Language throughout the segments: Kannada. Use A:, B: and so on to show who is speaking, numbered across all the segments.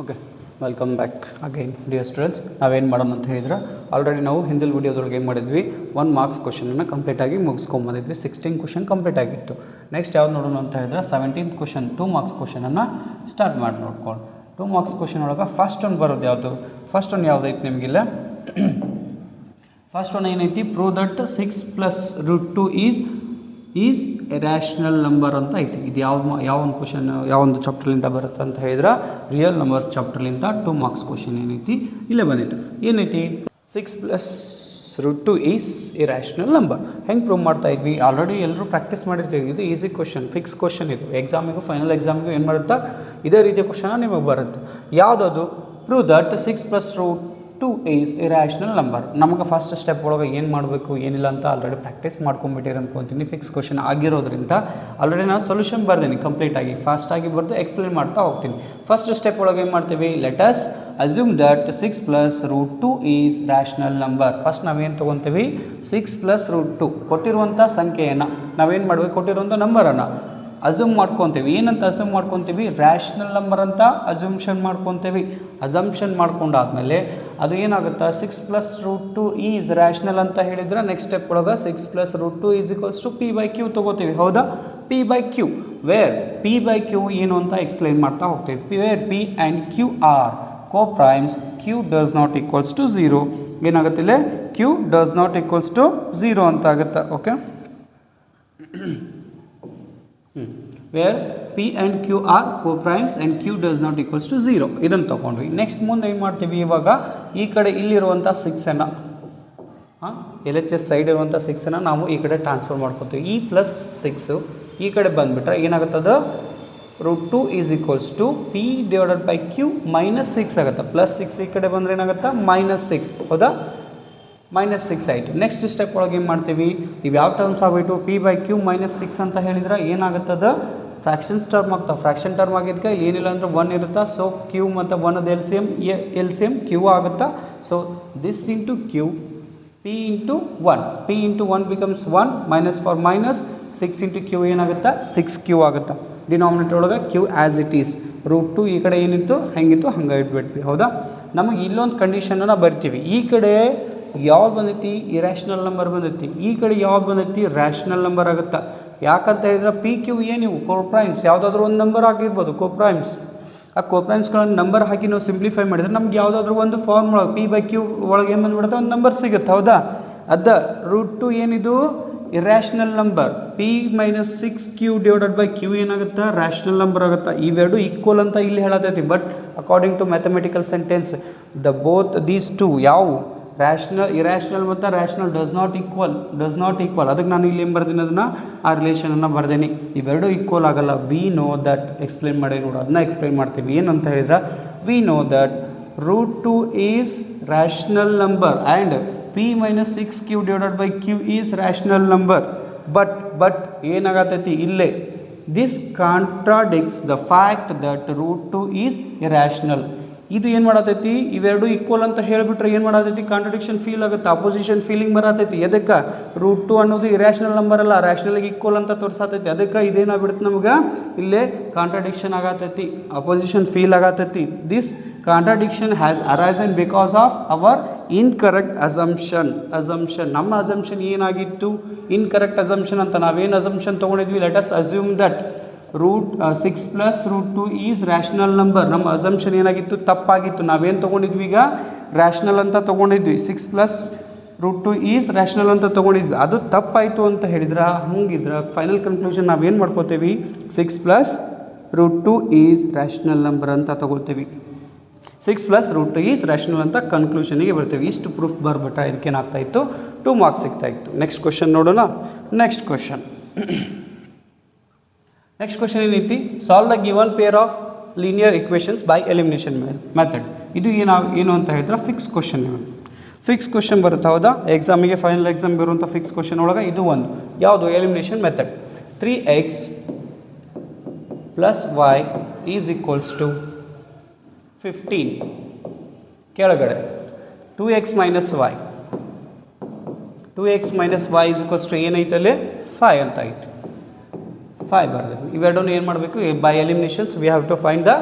A: Okay, welcome back again dear students. ನಾವೇನು ಮಾಡೋಣ ಅಂತ ಹೇಳಿದ್ರೆ, ಆಲ್ರೆಡಿ ನಾವು ಹಿಂದಿನ ವಿಡಿಯೋದೊಳಗೆ ಏನು ಮಾಡಿದ್ವಿ, 1 ಮಾರ್ಕ್ಸ್ ಕ್ವಶನನ್ನು ಕಂಪ್ಲೀಟಾಗಿ ಮುಗಿಸ್ಕೊಂಬಂದಿದ್ವಿ. 16 ಕ್ವಶನ್ ಕಂಪ್ಲೀಟ್ ಆಗಿತ್ತು. ನೆಕ್ಸ್ಟ್ ಯಾವ್ದು ನೋಡೋಣ ಅಂತ ಹೇಳಿದ್ರೆ 17th ಕ್ವಶನ್ 2 ಮಾರ್ಕ್ಸ್ ಕ್ವಶನನ್ನು ಸ್ಟಾರ್ಟ್ ಮಾಡಿ ನೋಡ್ಕೊಂಡು. 2 ಮಾರ್ಕ್ಸ್ ಕ್ವಶನ್ ಒಳಗೆ ಫಸ್ಟ್ ಒಂದು ಬರೋದು ಯಾವುದು, ಫಸ್ಟ್ ಒಂದು ಯಾವುದೈತೆ ನಿಮಗಿಲ್ಲ, ಫಸ್ಟ್ ಒಂದು ಏನೈತಿ, prove that 6 + √2 is A rational number ಅಂತ ಐತಿ. ಇದು ಯಾವ ಒಂದು ಕ್ವಶನ್ ಯಾವೊಂದು ಚಾಪ್ಟರ್ಲಿಂದ ಬರುತ್ತೆ ಅಂತ ಹೇಳಿದ್ರೆ, ರಿಯಲ್ ನಂಬರ್ಸ್ ಚಾಪ್ಟರ್ಲಿಂದ 2 ಮಾರ್ಕ್ಸ್ ಕ್ವಶನ್ ಏನೈತಿ ಇಲ್ಲೇ ಬಂದಿತ್ತು. ಏನೈತಿ, 6 + √2 ಈಸ್ ಎ ರ್ಯಾಷನಲ್ ನಂಬರ್. ಹೆಂಗೆ ಪ್ರೂವ್ ಮಾಡ್ತಾ ಇದ್ವಿ, ಆಲ್ರೆಡಿ ಎಲ್ಲರೂ ಪ್ರಾಕ್ಟೀಸ್ ಮಾಡಿರ್ತೀವಿ. ಇದು ಈಸಿ ಕ್ವಶನ್, ಫಿಕ್ಸ್ ಕ್ವಶನ್. ಇದು ಎಕ್ಸಾಮಿಗೂ ಫೈನಲ್ ಎಕ್ಸಾಮಿಗೂ ಏನು ಮಾಡುತ್ತಾ, ಇದೇ ರೀತಿಯ ಕ್ವಶನ್ ನಿಮಗೆ ಬರುತ್ತೆ. ಯಾವುದದು, prove that 6 + √2 is A rational number. ನಮಗೆ ಫಸ್ಟ್ ಸ್ಟೆಪ್ ಒಳಗೆ ಏನು ಮಾಡಬೇಕು ಏನಿಲ್ಲ ಅಂತ ಆಲ್ರೆಡಿ ಪ್ರಾಕ್ಟೀಸ್ ಮಾಡ್ಕೊಂಡ್ಬಿಟ್ಟಿರಿ ಅನ್ಕೊತೀನಿ. ಫಿಕ್ಸ್ ಕ್ವಶನ್ ಆಗಿರೋದ್ರಿಂದ ಆಲ್ರೆಡಿ ನಾನು ಸೊಲ್ಯೂಷನ್ ಬರ್ತೀನಿ ಕಂಪ್ಲೀಟಾಗಿ, ಫಾಸ್ಟಾಗಿ ಬರೆದು ಎಕ್ಸ್ಪ್ಲೇನ್ ಮಾಡ್ತಾ ಹೋಗ್ತೀನಿ. ಫಸ್ಟ್ ಸ್ಟೆಪ್ ಒಳಗೆ ಏನು ಮಾಡ್ತೀವಿ, let us assume that 6 + √2 is rational number. First ನಾವೇನು ತೊಗೊತೀವಿ, 6 + √2 ಕೊಟ್ಟಿರುವಂಥ ಸಂಖ್ಯೆಯನ್ನು ನಾವೇನು ಮಾಡಬೇಕು, ಕೊಟ್ಟಿರುವಂಥ ನಂಬರನ್ನು ಅಸ್ಯೂಮ್ ಮಾಡ್ಕೊತೀವಿ. ಏನಂತ ಅಸ್ಯೂಮ್ ಮಾಡ್ಕೊತೀವಿ, ರ್ಯಾಷನಲ್ ನಂಬರ್ ಅಂತ ಅಸ್ಯೂಮ್ಷನ್ ಮಾಡ್ಕೊತೀವಿ. ಅಸಂಪ್ಷನ್ ಮಾಡ್ಕೊಂಡಾದ್ಮೇಲೆ ಅದು ಏನಾಗುತ್ತೆ, 6 + √2 ಈಸ್ ರ್ಯಾಷನಲ್ ಅಂತ ಹೇಳಿದ್ರೆ ನೆಕ್ಸ್ಟ್ ಸ್ಟೆಪ್ ಒಳಗೆ 6 + √2 ಈಸ್ ಈಕ್ವಲ್ಸ್ ಟು P/Q ತೊಗೋತೀವಿ. ಹೌದಾ, P/Q, ವೇರ್ P/Q ಏನು ಅಂತ ಎಕ್ಸ್ಪ್ಲೈನ್ ಮಾಡ್ತಾ ಹೋಗ್ತೀವಿ. Where P and Q are co-primes, Q does not equals to 0. ಏನಾಗುತ್ತೆ ಇಲ್ಲಿ, Q does not equals to 0 ಅಂತ ಆಗುತ್ತೆ. Okay, where P and Q are co-primes and Q does not equals to 0. ಇದನ್ನು ತೊಗೊಂಡ್ವಿ. ನೆಕ್ಸ್ಟ್ ಮುಂದೆ ಏನು ಮಾಡ್ತೀವಿ, ಇವಾಗ ಈ ಕಡೆ ಇಲ್ಲಿರುವಂಥ 6ಅನ್ನು LHS ಸೈಡ್ ಇರುವಂಥ 6ಅನ್ನು ನಾವು ಈ ಕಡೆ ಟ್ರಾನ್ಸ್ಫರ್ ಮಾಡ್ಕೊತೀವಿ. ಈ +6 ಈ ಕಡೆ ಬಂದುಬಿಟ್ರೆ ಏನಾಗುತ್ತದ, √2 ಈಸ್ ಈಕ್ವಲ್ಸ್ ಟು P/Q -6 ಆಗುತ್ತೆ. +6 ಈ ಕಡೆ ಬಂದರೆ ಏನಾಗುತ್ತೆ, -6. ಹೌದಾ, -6 ಆಯಿತು. ನೆಕ್ಸ್ಟ್ ಸ್ಟೆಪ್ ಒಳಗೆ ಏನು ಮಾಡ್ತೀವಿ, ಇವು ಯಾವ ಟರ್ಮ್ಸ್ ಆಗ್ಬಿಟ್ಟು, P/Q -6 ಅಂತ ಹೇಳಿದ್ರೆ ಏನಾಗುತ್ತದ, ಫ್ರ್ಯಾಕ್ಷನ್ಸ್ ಟರ್ಮ್ ಆಗ್ತಾವೆ. ಫ್ರ್ಯಾಕ್ಷನ್ ಟರ್ಮ್ ಆಗಿದ್ದಕ್ಕೆ ಏನಿಲ್ಲ ಅಂದ್ರೆ 1 ಇರುತ್ತೆ. ಸೊ Q ಮತ್ತು 1 ಎಲ್ ಸಿ ಎಮ್ Q ಆಗುತ್ತಾ. So this into Q, P into 1, P into 1 becomes 1, -6 into Q ಏನಾಗುತ್ತೆ, 6Q ಆಗುತ್ತೆ. ಡಿನಾಮಿನೇಟರ್ ಒಳಗೆ Q ಆ್ಯಸ್ ಇಟ್ ಈಸ್. √2 ಈ ಕಡೆ ಏನಿತ್ತು ಹೆಂಗಿತ್ತು ಹಂಗೆ ಇಟ್ಬಿಟ್ವಿ. ಹೌದಾ, ನಮಗೆ ಇಲ್ಲೊಂದು ಕಂಡೀಷನನ್ನು ಬರ್ತೀವಿ. ಈ ಕಡೆ ಯಾವ್ದು ಬಂದೈತಿ, ಇರ್ಯಾಷನಲ್ ನಂಬರ್ ಬಂದೈತಿ. ಈ ಕಡೆ ಯಾವ್ದು ಬಂದೈತಿ, ರ್ಯಾಷನಲ್ ನಂಬರ್ ಆಗುತ್ತೆ. ಯಾಕಂತ ಹೇಳಿದ್ರೆ P/Q ಏನಿವು ಕೋಪ್ರೈಮ್ಸ್, ಯಾವುದಾದ್ರೂ ಒಂದು ನಂಬರ್ ಆಗಿರ್ಬೋದು ಕೋಪ್ರೈಮ್ಸ್. ಆ ಕೋಪ್ರೈಮ್ಸ್ಗಳನ್ನು ನಂಬರ್ ಹಾಕಿ ನಾವು ಸಿಂಪ್ಲಿಫೈ ಮಾಡಿದರೆ ನಮ್ಗೆ ಯಾವುದಾದ್ರೂ ಒಂದು ಫಾರ್ಮ್ ಒಳಗೆ P/Q ಒಳಗೆ ಏನು ಬಂದುಬಿಡುತ್ತೆ, ಒಂದು ನಂಬರ್ ಸಿಗುತ್ತೆ. ಹೌದಾ, ಅದ √2 ಏನಿದು ಇರ್ಯಾಷನಲ್ ನಂಬರ್. P - 6Q/Q ಏನಾಗುತ್ತೆ, ರ್ಯಾಷನಲ್ ನಂಬರ್ ಆಗುತ್ತೆ. ಇವೆರಡು ಈಕ್ವಲ್ ಅಂತ ಇಲ್ಲಿ ಹೇಳತೈತಿ. But according to mathematical sentence these two ಯಾವು, ರ್ಯಾಷನಲ್, ಇರ್ಯಾಷನಲ್ ಮತ್ತು ರ್ಯಾಷನಲ್ ಡಸ್ ನಾಟ್ ಈಕ್ವಲ್. ಅದಕ್ಕೆ ನಾನು ಇಲ್ಲಿ ಏನು ಬರ್ತೀನಿ, ಅದನ್ನು ಆ ರಿಲೇಷನನ್ನು ಬರ್ದೇನೆ. ಇವೆರಡು ಈಕ್ವಲ್ ಆಗಲ್ಲ. ವಿ ನೋ ದಟ್, ಎಕ್ಸ್ಪ್ಲೇನ್ ಮಾಡಿ ನೋಡು, ಅದನ್ನ ಎಕ್ಸ್ಪ್ಲೇನ್ ಮಾಡ್ತೀವಿ. ಏನಂತ ಹೇಳಿದ್ರೆ, we know that √2 is rational number and P - 6Q/Q is rational number. But ಏನಾಗತೈತಿ ಇಲ್ಲೇ, this contradicts the fact that √2 is irrational. ಇದು ಏನು ಮಾಡತೈತಿ, ಇವೆರಡು ಈಕ್ವಲ್ ಅಂತ ಹೇಳಿಬಿಟ್ರೆ ಏನು ಮಾಡತೈತಿ, ಕಾಂಟ್ರಡಿಕ್ಷನ್ ಫೀಲ್ ಆಗುತ್ತೆ, ಅಪೋಸಿಷನ್ ಫೀಲಿಂಗ್ ಬರತೈತಿ. ಎದಕ್ಕೆ, √2 ಅನ್ನೋದು ಇರ್ಯಾಷನಲ್ ನಂಬರ್ ಅಲ್ಲ, ರ್ಯಾಷನಲ್ಗೆ ಈಕ್ವಲ್ ಅಂತ ತೋರಿಸತೈತಿ. ಅದಕ್ಕೆ ಇದೇನಾಗ್ಬಿಡುತ್ತೆ, ನಮ್ಗೆ ಇಲ್ಲೇ ಕಾಂಟ್ರಡಿಕ್ಷನ್ ಆಗತೈತಿ, ಅಪೋಸಿಷನ್ ಫೀಲ್ ಆಗತೈತಿ. This contradiction has arisen because of our incorrect assumption. ನಮ್ಮ ಅಸಂಪ್ಷನ್ ಏನಾಗಿತ್ತು, ಇನ್ಕರೆಕ್ಟ್ ಅಸಂಪ್ಷನ್ ಅಂತ. ನಾವೇನು ಅಸಂಪ್ಷನ್ ತೊಗೊಂಡಿದ್ವಿ, let us assume that 6 + √2 is rational number. ನಮ್ಮ ಅಸಂಪ್ಷನ್ ಏನಾಗಿತ್ತು, ತಪ್ಪಾಗಿತ್ತು. ನಾವೇನು ತೊಗೊಂಡಿದ್ವಿ, ಈಗ ರ್ಯಾಷನಲ್ ಅಂತ ತೊಗೊಂಡಿದ್ವಿ. 6 + √2 ಈಸ್ ರ್ಯಾಷನಲ್ ಅಂತ ತೊಗೊಂಡಿದ್ವಿ. ಅದು ತಪ್ಪಾಯಿತು ಅಂತ ಹೇಳಿದ್ರೆ, ಹಂಗಿದ್ರೆ ಫೈನಲ್ ಕನ್ಕ್ಲೂಷನ್ ನಾವೇನು ಮಾಡ್ಕೋತೀವಿ, 6 + √2 ಈಸ್ ರ್ಯಾಷನಲ್ ನಂಬರ್ ಅಂತ ತೊಗೊಳ್ತೀವಿ. 6 + √2 ಈಸ್ ರ್ಯಾಷನಲ್ ಅಂತ ಕನ್ಕ್ಲೂಷನಿಗೆ ಬರ್ತೀವಿ. ಇಷ್ಟು ಪ್ರೂಫ್ ಬರ್ಬಿಟ್ರೆ ಇದಕ್ಕೇನಾಗ್ತಾ ಇತ್ತು, 2 ಮಾರ್ಕ್ಸ್ ಸಿಗ್ತಾ ಇತ್ತು. ನೆಕ್ಸ್ಟ್ ಕ್ವಶನ್ ನೋಡೋಣ. ನೆಕ್ಸ್ಟ್ ಕ್ವಶನ್ ಏನೈತಿ, solve the given pair of linear equations by elimination method. ಇದು ಏನು ಅಂತ ಹೇಳಿದ್ರೆ ಫಿಕ್ಸ್ ಕ್ವಶನ್. ಫಿಕ್ಸ್ ಕ್ವಶನ್ ಬರುತ್ತೆ. ಹೌದಾ, ಎಕ್ಸಾಮಿಗೆ ಫೈನಲ್ ಎಕ್ಸಾಮ್ ಬರುವಂಥ ಫಿಕ್ಸ್ ಕ್ವಶನ್ ಒಳಗೆ ಇದು ಒಂದು ಯಾವುದು, elimination method. 3x + y is equals to 15. ಕೆಳಗಡೆ 2x - y, 2x - y is equals to ಏನೈತಲ್ಲಿ 5 ಅಂತ ಐತೆ. 5 ಬರ್ತದೆ. ಇವೆರಡನ್ನು ಏನು ಮಾಡಬೇಕು, by eliminations we have to find the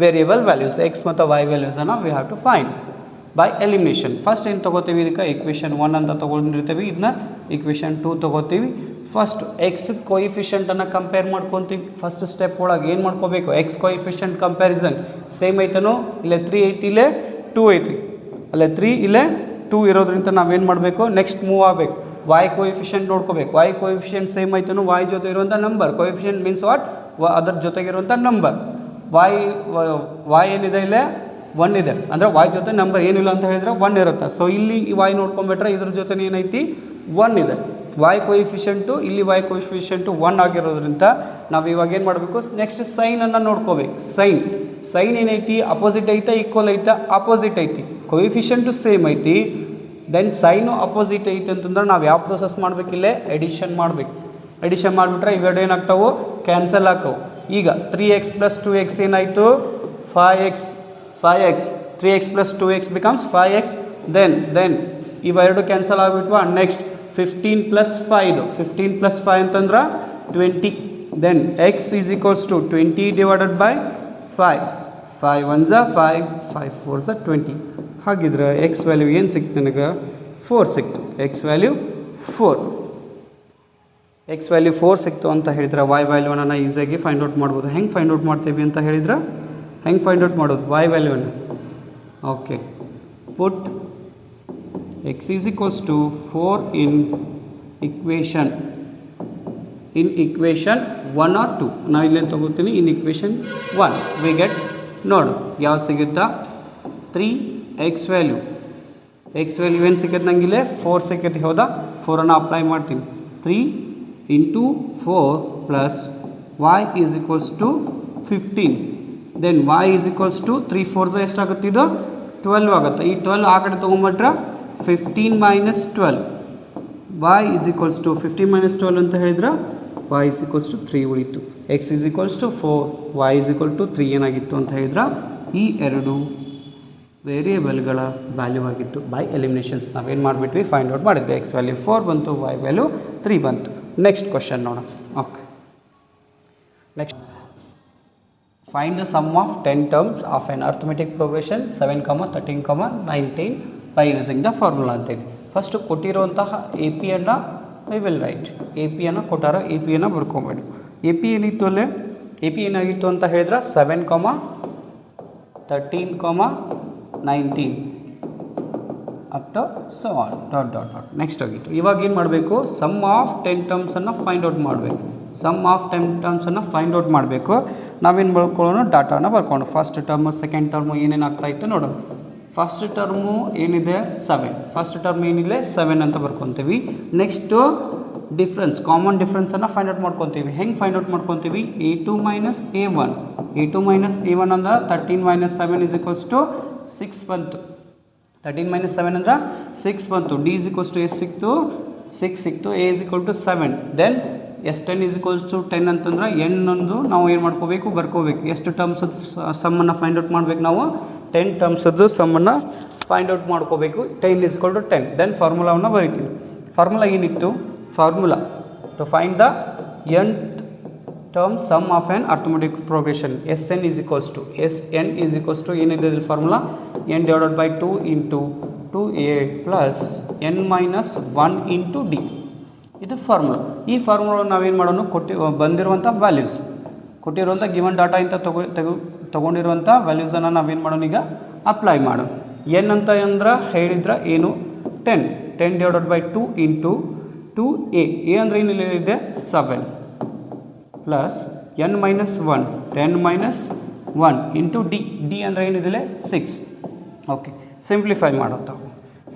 A: variable values x ಮತ್ತು ವೈ ವ್ಯಾಲ್ಯೂಸನ್ನು we have to find by elimination. First ಏನು ತೊಗೋತೀವಿ, ಇದಕ್ಕೆ ಇಕ್ವೇಷನ್ 1 ಅಂತ ತೊಗೊಂಡಿರ್ತೀವಿ, ಇದನ್ನ ಇಕ್ವೇಷನ್ 2 ತೊಗೋತೀವಿ. ಫಸ್ಟ್ ಎಕ್ಸ್ ಕೊಯಿಫಿಷಿಯಂಟನ್ನು ಕಂಪೇರ್ ಮಾಡ್ಕೊತೀವಿ. ಫಸ್ಟ್ ಸ್ಟೆಪ್ ಒಳಗೆ ಏನು ಮಾಡ್ಕೋಬೇಕು, ಎಕ್ಸ್ ಕೊಯಿಫಿಷಿಯಂಟ್ ಕಂಪ್ಯಾರಿಸನ್ ಸೇಮ್ ಐತನೋ, ಇಲ್ಲೇ 3 ಐತಿ, ಇಲ್ಲೇ 2 ಐತಿ, ಅಲ್ಲೇ 3 ಇಲ್ಲೇ 2 ಇರೋದ್ರಿಂದ ನಾವೇನು ಮಾಡಬೇಕು, ನೆಕ್ಸ್ಟ್ ಮೂವ್ ಆಗಬೇಕು, ವೈ ಕೊಯಿಫಿಷಿಯಂಟ್ ನೋಡ್ಕೋಬೇಕು. ವೈ ಕೊಯಿಫಿಷಿಯಂಟ್ ಸೇಮ್ ಐತನೋ, ವೈ ಜೊತೆ ಇರುವಂಥ ನಂಬರ್, ಕೊಯಿಫಿಷಿಯಂಟ್ ಮೀನ್ಸ್ ವಾಟ್, ಅದರ ಜೊತೆಗಿರುವಂಥ ನಂಬರ್. ವೈ ಏನಿದೆ ಇಲ್ಲೇ 1 ಇದೆ, ಅಂದರೆ ವೈ ಜೊತೆ ನಂಬರ್ ಏನಿಲ್ಲ ಅಂತ ಹೇಳಿದ್ರೆ 1 ಇರುತ್ತೆ. ಸೊ ಇಲ್ಲಿ ಈ ವೈ ನೋಡ್ಕೊಂಬಿಟ್ರೆ ಇದ್ರ ಜೊತೆ ಏನೈತಿ 1 ಇದೆ. ವೈ ಕೊಯಿಫಿಷಿಯಂಟು ಇಲ್ಲಿ ವೈ ಕೊಯಿಫಿಷಿಯಂಟು 1 ಆಗಿರೋದ್ರಿಂದ ನಾವು ಇವಾಗ ಏನು ಮಾಡಬೇಕು, ನೆಕ್ಸ್ಟ್ ಸೈನನ್ನು ನೋಡ್ಕೋಬೇಕು. ಸೈನ್ ಏನೈತಿ, ಅಪೋಸಿಟ್ ಐತಾ ಈಕ್ವಲ್ ಐತಾ, ಅಪೋಸಿಟ್ ಐತಿ. ಕೊಯಿಫಿಷಿಯಂಟು ಸೇಮ್ ಐತಿ, ದೆನ್ ಸೈನು ಅಪೋಸಿಟ್ ಐತಿ ಅಂತಂದ್ರೆ ನಾವು ಯಾವ ಪ್ರೊಸೆಸ್ ಮಾಡಬೇಕಿಲ್ಲೇ, ಎಡಿಷನ್ ಮಾಡಬೇಕು. ಎಡಿಷನ್ ಮಾಡಿಬಿಟ್ರೆ ಇವೆರಡು ಏನಾಗ್ತಾವೆ, ಕ್ಯಾನ್ಸಲ್ ಆಗ್ತಾವೆ. ಈಗ 3x + 2x ಏನಾಯಿತು, 5x 3x + 2x becomes 5x. Then ಇವೆರಡು ಕ್ಯಾನ್ಸಲ್ ಆಗಿಬಿಟ್ವಾ. ನೆಕ್ಸ್ಟ್ 15 + 5 ಇದು 15 + 5 ಅಂತಂದ್ರೆ 20. Then x = 20 divided by 5. 5 1 5, 5 4 20. ಹಾಗಿದ್ರೆ ಎಕ್ಸ್ ವ್ಯಾಲ್ಯೂ ಏನು ಸಿಕ್ತು ನನಗೆ, 4 ಸಿಕ್ತು. ಎಕ್ಸ್ ವ್ಯಾಲ್ಯೂ 4 ಸಿಕ್ತು ಅಂತ ಹೇಳಿದ್ರೆ ವೈ ವ್ಯಾಲ್ಯೂವನ್ನು ಈಸಿಯಾಗಿ ಫೈಂಡ್ ಔಟ್ ಮಾಡ್ಬೋದು. ಹೆಂಗೆ ಫೈಂಡ್ ಔಟ್ ಮಾಡ್ತೀವಿ ಅಂತ ಹೇಳಿದ್ರೆ, ಹೆಂಗೆ ಫೈಂಡ್ ಔಟ್ ಮಾಡೋದು ವೈ ವ್ಯಾಲ್ಯೂವನ್ನು, okay, put x = 4 in equation 1 or 2. ನಾವು ಇಲ್ಲೇನು ತೊಗೋತೀನಿ, ಇನ್ ಇಕ್ವೇಷನ್ 1 ವಿ ಗೆಟ್, ನೋಡು ಯಾವ್ದು ಸಿಗುತ್ತಾ, 3x ವ್ಯಾಲ್ಯೂ ಏನು ಸಿಕ್ಕತ್ತೆ ನನಗಿಲ್ಲೇ 4 ಸಿಕ್ಕತ್ತೆ, ಹೌದಾ. 4ಅನ್ನು ಅಪ್ಲೈ ಮಾಡ್ತೀನಿ. 3 × 4 + y = 15. ದೆನ್ y = 3 4 ಎಷ್ಟಾಗುತ್ತೆ, ಇದು 12 ಆಗುತ್ತೆ. ಈ 12 ಆ ಕಡೆ ತೊಗೊಂಬಿಟ್ರೆ 15 - 12, y = 15 - 12 ಅಂತ ಹೇಳಿದ್ರೆ y = 3 ಉಳಿತು. x = 4, y = 3 ಏನಾಗಿತ್ತು ಅಂತ ಹೇಳಿದ್ರೆ ಈ ಎರಡು ವೇರಿಯೇಬಲ್ಗಳ ವ್ಯಾಲ್ಯೂ ಆಗಿತ್ತು. ಬೈ ಎಲಿಮಿನೇಷನ್ಸ್ ನಾವೇನು ಮಾಡಿಬಿಟ್ವಿ, ಫೈಂಡ್ ಔಟ್ ಮಾಡಿದ್ವಿ. ಎಕ್ಸ್ ವ್ಯಾಲ್ಯೂ 4 ಬಂತು, ವೈ ವ್ಯಾಲ್ಯೂ 3 ಬಂತು. ನೆಕ್ಸ್ಟ್ ಕ್ವಶನ್ ನೋಡೋಣ. Okay, next find the sum of 10 terms of an arithmetic progression 7, 13, 19 by using the formula ಅಂತೇಳಿ. ಫಸ್ಟ್ ಕೊಟ್ಟಿರುವಂತಹ ಎ ಪಿಯನ್ನು ವಿ ವಿಲ್ ರೈಟ್. ಎ ಪಿಯನ್ನು ಕೊಟ್ಟಾರ, ಎ ಪಿಯನ್ನು ಬರ್ಕೊಬೇಡಿ. ಎ ಪಿ ಏನಿತ್ತು ಅಲ್ಲೇ, ಎ ಪಿ ಏನಾಗಿತ್ತು ಅಂತ ಹೇಳಿದ್ರೆ 7, 13, 19 up to so on dot. Next ಆಗಿತ್ತು. ಇವಾಗ ಏನು ಮಾಡಬೇಕು, ಸಮ್ ಆಫ್ 10 ಟರ್ಮ್ಸನ್ನು ಫೈಂಡ್ ಔಟ್ ಮಾಡಬೇಕು. ಸಮ್ ಆಫ್ 10 ಟರ್ಮ್ಸನ್ನು ಫೈಂಡ್ ಔಟ್ ಮಾಡಬೇಕು. ನಾವೇನು ಬರ್ಕೊಳ್ಳೋಣ, ಡಾಟಾನ ಬರ್ಕೊಂಡು ಫಸ್ಟ್ ಟರ್ಮು ಸೆಕೆಂಡ್ ಟರ್ಮು ಏನೇನು ಆಗ್ತಾಯಿತ್ತು ನೋಡೋಣ. ಫಸ್ಟ್ ಟರ್ಮು ಏನಿದೆ 7, ಫಸ್ಟ್ ಟರ್ಮ್ ಏನಿದೆ 7 ಅಂತ ಬರ್ಕೊತೀವಿ. ನೆಕ್ಸ್ಟು ಡಿಫ್ರೆನ್ಸ್, ಕಾಮನ್ ಡಿಫ್ರೆನ್ಸನ್ನು ಫೈಂಡ್ ಔಟ್ ಮಾಡ್ಕೊತೀವಿ. ಹೆಂಗೆ ಫೈಂಡ್ ಔಟ್ ಮಾಡ್ಕೊತೀವಿ, a2 - a1. a2 - a1 ಅಂದ್ರೆ 13 - 7 = 6 ಬಂತು. 13 - 7 ಅಂದ್ರೆ 6 ಬಂತು. d = ಎಷ್ಟು ಸಿಕ್ತು, 6 ಸಿಕ್ತು. a = 7. ದೆನ್ S10 = 10 ಅಂತಂದ್ರೆ n ನಾವು ಏನು ಮಾಡ್ಕೋಬೇಕು, ಬರ್ಕೋಬೇಕು. ಎಷ್ಟು ಟರ್ಮ್ಸ್ ಸಮ್ಮನ್ನು ಫೈಂಡ್ ಔಟ್ ಮಾಡ್ಬೇಕು ನಾವು, 10 ಟರ್ಮ್ಸದ್ದು ಸಮ್ಮನ್ನು ಫೈಂಡ್ ಔಟ್ ಮಾಡ್ಕೋಬೇಕು. 10 = 10. ದೆನ್ ಫಾರ್ಮುಲಾವನ್ನು ಬರಿತೀವಿ. ಫಾರ್ಮುಲಾ ಏನಿತ್ತು, formula to find the nth term sum of an arithmetic progression, Sn = ಏನಿದೆ formula, n / 2 × 2a + n - 1 × d. ಇದು ಫಾರ್ಮುಲಾ. ಈ ಫಾರ್ಮುಲಾ ನಾವೇನು ಮಾಡೋಣ, ಬಂದಿರುವಂಥ ವ್ಯಾಲ್ಯೂಸ್, ಕೊಟ್ಟಿರುವಂಥ ಗಿವನ್ ಡಾಟಾ ಇಂಥ ತೊಗೊಂಡಿರುವಂಥ ವ್ಯಾಲ್ಯೂಸನ್ನು ನಾವೇನು ಮಾಡೋಣ, ಈಗ ಅಪ್ಲೈ ಮಾಡೋಣ. ಎನ್ ಅಂತ ಅಂದ್ರೆ ಹೇಳಿದ್ರೆ ಏನು, 10 / 2 × 2a. ಎ ಅಂದರೆ ಏನಿದೆ 7 ಪ್ಲಸ್ n - 1 10 - 1 × d ಅಂದರೆ ಏನಿದೆ 6. ಓಕೆ, ಸಿಂಪ್ಲಿಫೈ ಮಾಡೋದು.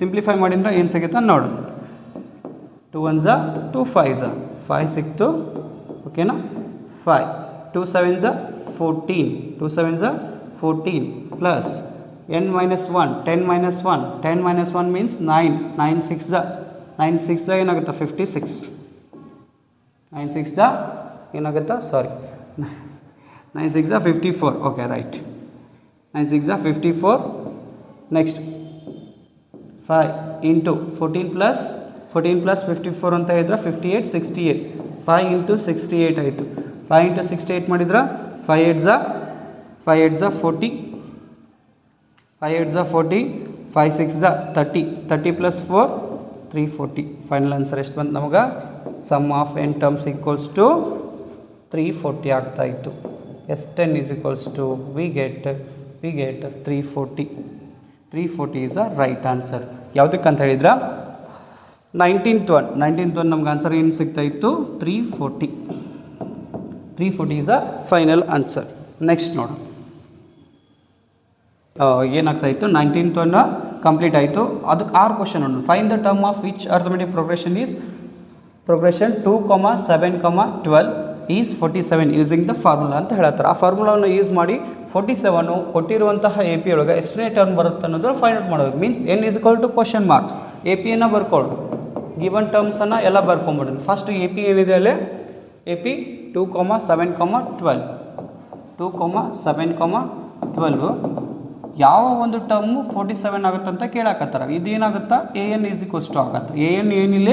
A: ಸಿಂಪ್ಲಿಫೈ ಮಾಡಿದ್ರೆ ಏನು ಸಿಗುತ್ತೆ ನೋಡೋಣ. 2 1s 2 5s 5 ಸಿಕ್ತು, ಓಕೆನಾ. 5 2 7s 14 2 7s 14 plus n - 1 10 - 1 10 - 1 means 9 9 6 ಏನಾಗುತ್ತೆ 56 9 6 ಏನಾಗುತ್ತಾ, ಸಾರಿ 9 6 54. Okay right, 9 6 54. ನೆಕ್ಸ್ಟ್ 5 × 14 + 54 ಅಂತ ಹೇಳಿದ್ರೆ 58 68. 5 × 68 ಆಯಿತು. 5 × 68 ಮಾಡಿದ್ರೆ 5 8s 5 8 ज़ा 40, 5 8 ज़ा 40, 5 6 ज़ा 30, 30 plus 4 340. ಫೈನಲ್ ಆನ್ಸರ್ ಎಷ್ಟು ಬಂತು ನಮಗೆ? Sum of n terms equals to 340 ಆಗ್ತಾ ಇತ್ತು. S10 is equals to we get 340. 340 is the right answer. ಯಾವುದಕ್ಕೆ ಅಂತ ಹೇಳಿದ್ರ 19th one ನಮ್ಗೆ ಆನ್ಸರ್ ಏನು ಸಿಗ್ತಾ ಇತ್ತು? 340. 340 is the final answer. Next ನೋಡು ಏನಾಗ್ತಾ ಇತ್ತು? 19th one ಕಂಪ್ಲೀಟ್ ಆಯಿತು. ಅದಕ್ಕೆ 6 ಕ್ವಶನ್ ಉಂಟು. Fine the term of which arithmetic progression is progression 2, 7, 12 is 47 using the formula ಅಂತ ಹೇಳತ್ತಾರೆ. ಆ ಫಾರ್ಮುಲಾವನ್ನು ಯೂಸ್ ಮಾಡಿ 47 ಕೊಟ್ಟಿರುವಂತಹ ಎ ಪಿ ಒಳಗೆ ಎಷ್ಟನೇ ಟರ್ಮ್ ಬರುತ್ತೆ ಅನ್ನೋದ್ರ ಫೈಂಡ್ ಔಟ್ ಮಾಡಬೇಕು. Means n is equal to question mark. A ಪಿಯನ್ನು ಬರ್ಕೊಳ್ಳು, ಗಿವನ್ ಟರ್ಮ್ಸನ್ನು ಎಲ್ಲ ಬರ್ಕೊಂಬಿಡೋದು. ಫಸ್ಟ್ ಎ ಪಿ ಏನಿದೆ ಅಲ್ಲೇ ಎ ಪಿ 2, 7, 12 2, 7, 12 ಯಾವ ಒಂದು ಟರ್ಮು 47 ಆಗುತ್ತೆ ಅಂತ ಕೇಳಾಕತ್ತಾರೆ. ಇದೇನಾಗುತ್ತಾ? A N is equals to ಆಗುತ್ತೆ. ಎ ಎನ್ ಏನಿಲ್ಲ,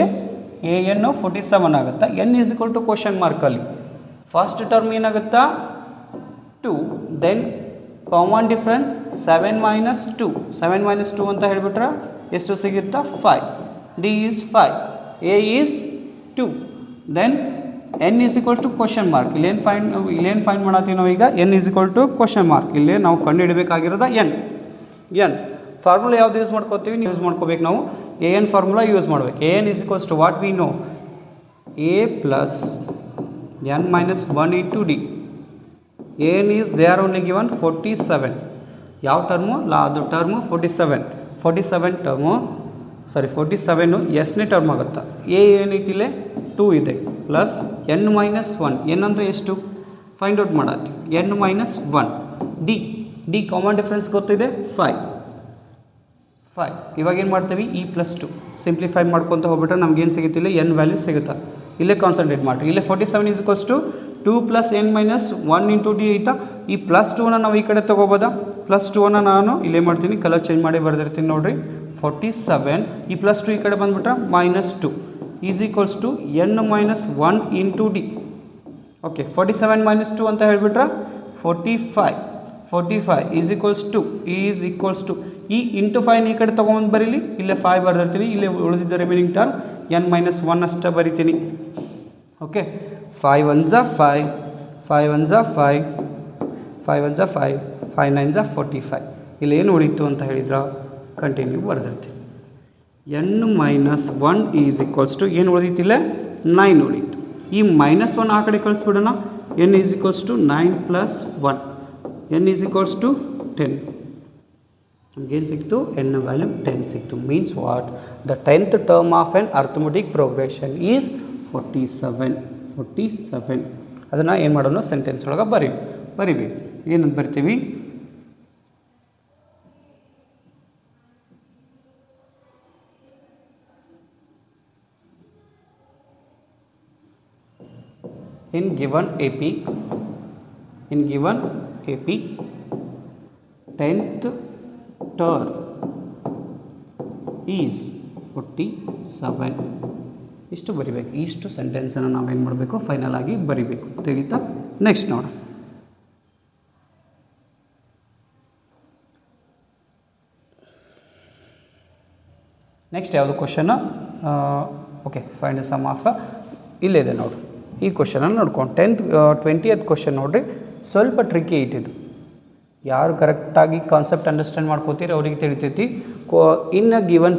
A: ಎ ಎನ್ 47 ಆಗುತ್ತೆ. N is equal to question ಮಾರ್ಕಲ್ಲಿ ಫಸ್ಟ್ ಟರ್ಮ್ ಏನಾಗುತ್ತಾ? 2, then common difference 7 minus 2 7 minus 2 ಅಂತ ಹೇಳಿಬಿಟ್ರೆ ಎಷ್ಟು ಸಿಗುತ್ತಾ? 5. D is 5, A is 2, then N is equal to question mark. ಇಲ್ಲೇನು ಫೈಂಡ್ ಮಾಡತ್ತೀವಿ ನಾವು ಈಗ? N is equal to question mark. ಇಲ್ಲೇ ನಾವು ಕಂಡುಹಿಡಬೇಕಾಗಿರೋದ ಎನ್. ಫಾರ್ಮುಲಾ ಯಾವ್ದು ಯೂಸ್ ಮಾಡ್ಕೋತೀವಿ? ಯೂಸ್ ಮಾಡ್ಕೋಬೇಕು ನಾವು ಎ ಎನ್ ಫಾರ್ಮುಲಾ ಯೂಸ್ ಮಾಡ್ಬೇಕು. A N is equals to what we know? A plus N minus 1 into D. A N is they are only given 47. ಯಾವ ಟರ್ಮು? ಅದು ಟರ್ಮು 47 ಟರ್ಮು 47 ಎಷ್ಟನೇ ಟರ್ಮ್ ಆಗುತ್ತಾ? ಎ ಏನಿಟ್ಟಿಲೆ 2 ಇದೆ ಪ್ಲಸ್ ಎನ್ ಮೈನಸ್ 1. ಎನ್ ಅಂದರೆ ಎಷ್ಟು? ಫೈಂಡ್ ಔಟ್ ಮಾಡತ್ತೀವಿ. N minus 1. D common difference ಗೊತ್ತಿದೆ 5. ಇವಾಗ ಏನು ಮಾಡ್ತೀವಿ? ಇ ಪ್ಲಸ್ 2 ಸಿಂಪ್ಲಿಫೈ ಮಾಡ್ಕೊತ ಹೋಗ್ಬಿಟ್ರೆ ನಮ್ಗೇನು ಸಿಗುತ್ತಿಲ್ಲ? ಎನ್ ವ್ಯಾಲ್ಯೂ ಸಿಗುತ್ತಾ? ಇಲ್ಲೇ ಕಾನ್ಸಂಟ್ರೇಟ್ ಮಾಡಿರಿ. ಇಲ್ಲೇ 47 is equals to 2 plus N minus 1 into D ಐತಾ? ಈ ಪ್ಲಸ್ 2ನ ನಾವು ಈ ಕಡೆ ತೊಗೋಬೋದಾ? ಪ್ಲಸ್ 2ನ ನಾನು ಇಲ್ಲೇ ಮಾಡ್ತೀನಿ, ಕಲರ್ ಚೇಂಜ್ ಮಾಡಿ ಬರೆದಿರ್ತೀನಿ ನೋಡಿರಿ. 47 ಈ ಪ್ಲಸ್ 2 ಈ ಕಡೆ ಬಂದುಬಿಟ್ರೆ minus 2 is equals to N minus 1 into D. Okay, 47 minus 2 ಅಂತ ಹೇಳಿಬಿಟ್ರೆ 45 ಈಸ್ ಈಕ್ವಲ್ಸ್ ಟು ಈ ಇಂಟು 5 ಈ ಕಡೆ ತೊಗೊಂಡು ಬರೀಲಿ. ಇಲ್ಲೇ 5 ಬರೆದಿರ್ತೀನಿ. ಇಲ್ಲೇ ಉಳಿದಿದ್ದ ರಿಮೈನಿಂಗ್ ಟರ್ಮ್ ಎನ್ ಮೈನಸ್ 1 ಅಷ್ಟೇ ಬರಿತೀನಿ. ಓಕೆ, 5 1 ज़ा 5, 5 1 ज़ा 5, 5 1 ज़ा 5, 5 9 ज़ा 45. ಇಲ್ಲಿ ಏನು ಉಳಿತು ಅಂತ ಹೇಳಿದ್ರ ಕಂಟಿನ್ಯೂ ಬರೆದಿರ್ತೀನಿ. N minus 1 is equals to ಏನು ಉಳಿದಿತ್ತಿಲ್ಲ? 9 ಉಳಿತು. ಈ ಮೈನಸ್ 1 ಆ ಕಡೆ ಕಳಿಸ್ಬಿಡೋಣ. N is equals to 9 plus 1. N is equals to 10. ನಮಗೇನು ಸಿಕ್ತು? ಎನ್ನ ವ್ಯಾಲ್ಯೂ 10 ಸಿಕ್ತು. Means what? The 10th term of an arithmetic progression is 47. ಅದನ್ನು ಏನು ಮಾಡೋಣ? ಸೆಂಟೆನ್ಸ್ ಒಳಗೆ ಬರಿಬೇಕು. ಏನಂತ ಬರ್ತೀವಿ? in given AP 10th term is 47. ಇಷ್ಟು ಬರಿಬೇಕು. ಇಷ್ಟು ಸೆಂಟೆನ್ಸನ್ನು ನಾವೇನು ಮಾಡಬೇಕು? ಫೈನಲ್ ಆಗಿ ಬರಿಬೇಕು. ತಿಳಿತಾ? ನೆಕ್ಸ್ಟ್ ನೋಡ. ನೆಕ್ಸ್ಟ್ ಯಾವುದು question? Okay, find sum of. ಇಲ್ಲಿದೆ ನೋಡಿ, ಈ ಕ್ವಶನನ್ನು ನೋಡ್ಕೊಂಡು 20th ಕ್ವಶನ್ ನೋಡಿರಿ. ಸ್ವಲ್ಪ ಟ್ರಿಕ್ಕಿ ಐತಿದು. ಯಾರು ಕರೆಕ್ಟಾಗಿ ಕಾನ್ಸೆಪ್ಟ್ ಅಂಡರ್ಸ್ಟ್ಯಾಂಡ್ ಮಾಡ್ಕೋತೀರಿ ಅವ್ರಿಗೆ ತಿಳಿತೈತಿ. In given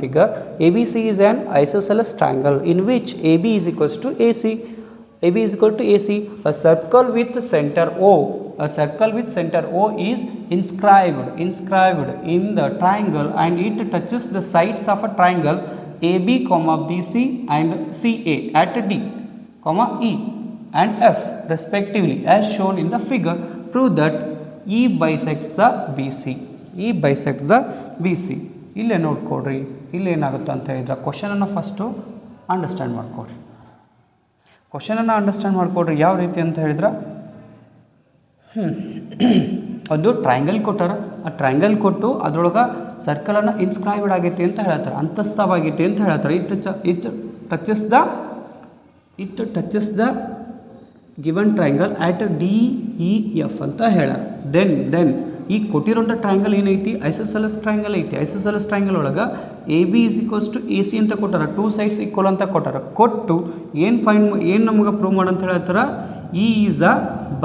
A: figure A B C is an isosceles triangle in which A B is equals to A C. A B is equal to A C. A circle with centre O is inscribed in the triangle and it touches the sides of a triangle AB, BC and CA at D, E and F respectively as shown in the figure. Prove that E bisects the BC. ಇಲ್ಲೇ ನೋಡ್ಕೊಡ್ರಿ. ಇಲ್ಲೇನಾಗುತ್ತೆ ಅಂತ ಹೇಳಿದ್ರೆ ಕ್ವಶನನ್ನು ಫಸ್ಟು ಅಂಡರ್ಸ್ಟ್ಯಾಂಡ್ ಮಾಡ್ಕೊಡ್ರಿ. ಯಾವ ರೀತಿ ಅಂತ ಹೇಳಿದ್ರೆ ಅದು ಟ್ರಯಾಂಗಲ್ ಕೊಟ್ಟಾರ. ಆ ಟ್ರಯಾಂಗಲ್ ಕೊಟ್ಟು ಅದರೊಳಗೆ ಸರ್ಕಲನ್ನು ಇನ್ಸ್ಕ್ರೈಬ್ಡ್ ಆಗೈತಿ ಅಂತ ಹೇಳ್ತಾರೆ, ಅಂತಸ್ತವಾಗೈತಿ ಅಂತ ಹೇಳ್ತಾರೆ. It touches the given triangle at D E F ಅಂತ ಹೇಳ. ದೆನ್ ಈ ಕೊಟ್ಟಿರೋಂಥ ಟ್ರಯಾಂಗಲ್ ಏನೈತಿ, ಐಸೋಸೆಲಸ್ ಟ್ರಯಾಂಗಲ್ ಐತಿ. ಐಸೋಸೆಲಸ್ ಟ್ರಯಾಂಗಲ್ ಒಳಗೆ A B is equals to A C ಅಂತ ಕೊಟ್ಟಾರ, ಟೂ ಸೈಡ್ಸ್ ಈಕ್ವಲ್ ಅಂತ ಕೊಟ್ಟಾರ. ಕೊಟ್ಟು ಏನು ನಮಗೆ ಪ್ರೂವ್ ಮಾಡಂತ ಹೇಳ್ತಾರ, E is a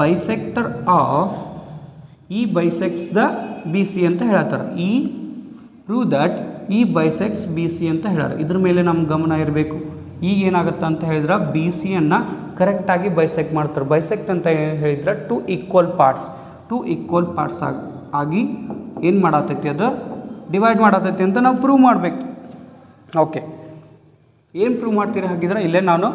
A: bisector of E ಬೈಸೆಕ್ಟ್ಸ್ the B C ಅಂತ ಹೇಳ್ತಾರೆ. ಈ prove that E ಬೈಸೆಕ್ಟ್ಸ್ B C ಅಂತ ಹೇಳ್ಯಾರ. ಇದ್ರ ಮೇಲೆ ನಮ್ಮ ಗಮನ ಇರಬೇಕು. ಈಗ ಏನಾಗುತ್ತೆ ಅಂತ ಹೇಳಿದ್ರೆ ಬಿ ಸಿಯನ್ನು ಕರೆಕ್ಟಾಗಿ ಬೈಸೆಕ್ಟ್ ಮಾಡ್ತಾರೆ. ಬೈಸೆಕ್ಟ್ ಅಂತ ಹೇಳಿದ್ರೆ ಟು ಈಕ್ವಲ್ ಪಾರ್ಟ್ಸ್ ಆಗಿ ಏನು ಮಾಡತೈತಿ, ಅದು ಡಿವೈಡ್ ಮಾಡತೈತಿ ಅಂತ ನಾವು ಪ್ರೂವ್ ಮಾಡಬೇಕು. ಓಕೆ, ಏನು ಪ್ರೂವ್ ಮಾಡ್ತೀರಿ ಹಾಗಿದ್ರೆ ಇಲ್ಲೇ ನಾನು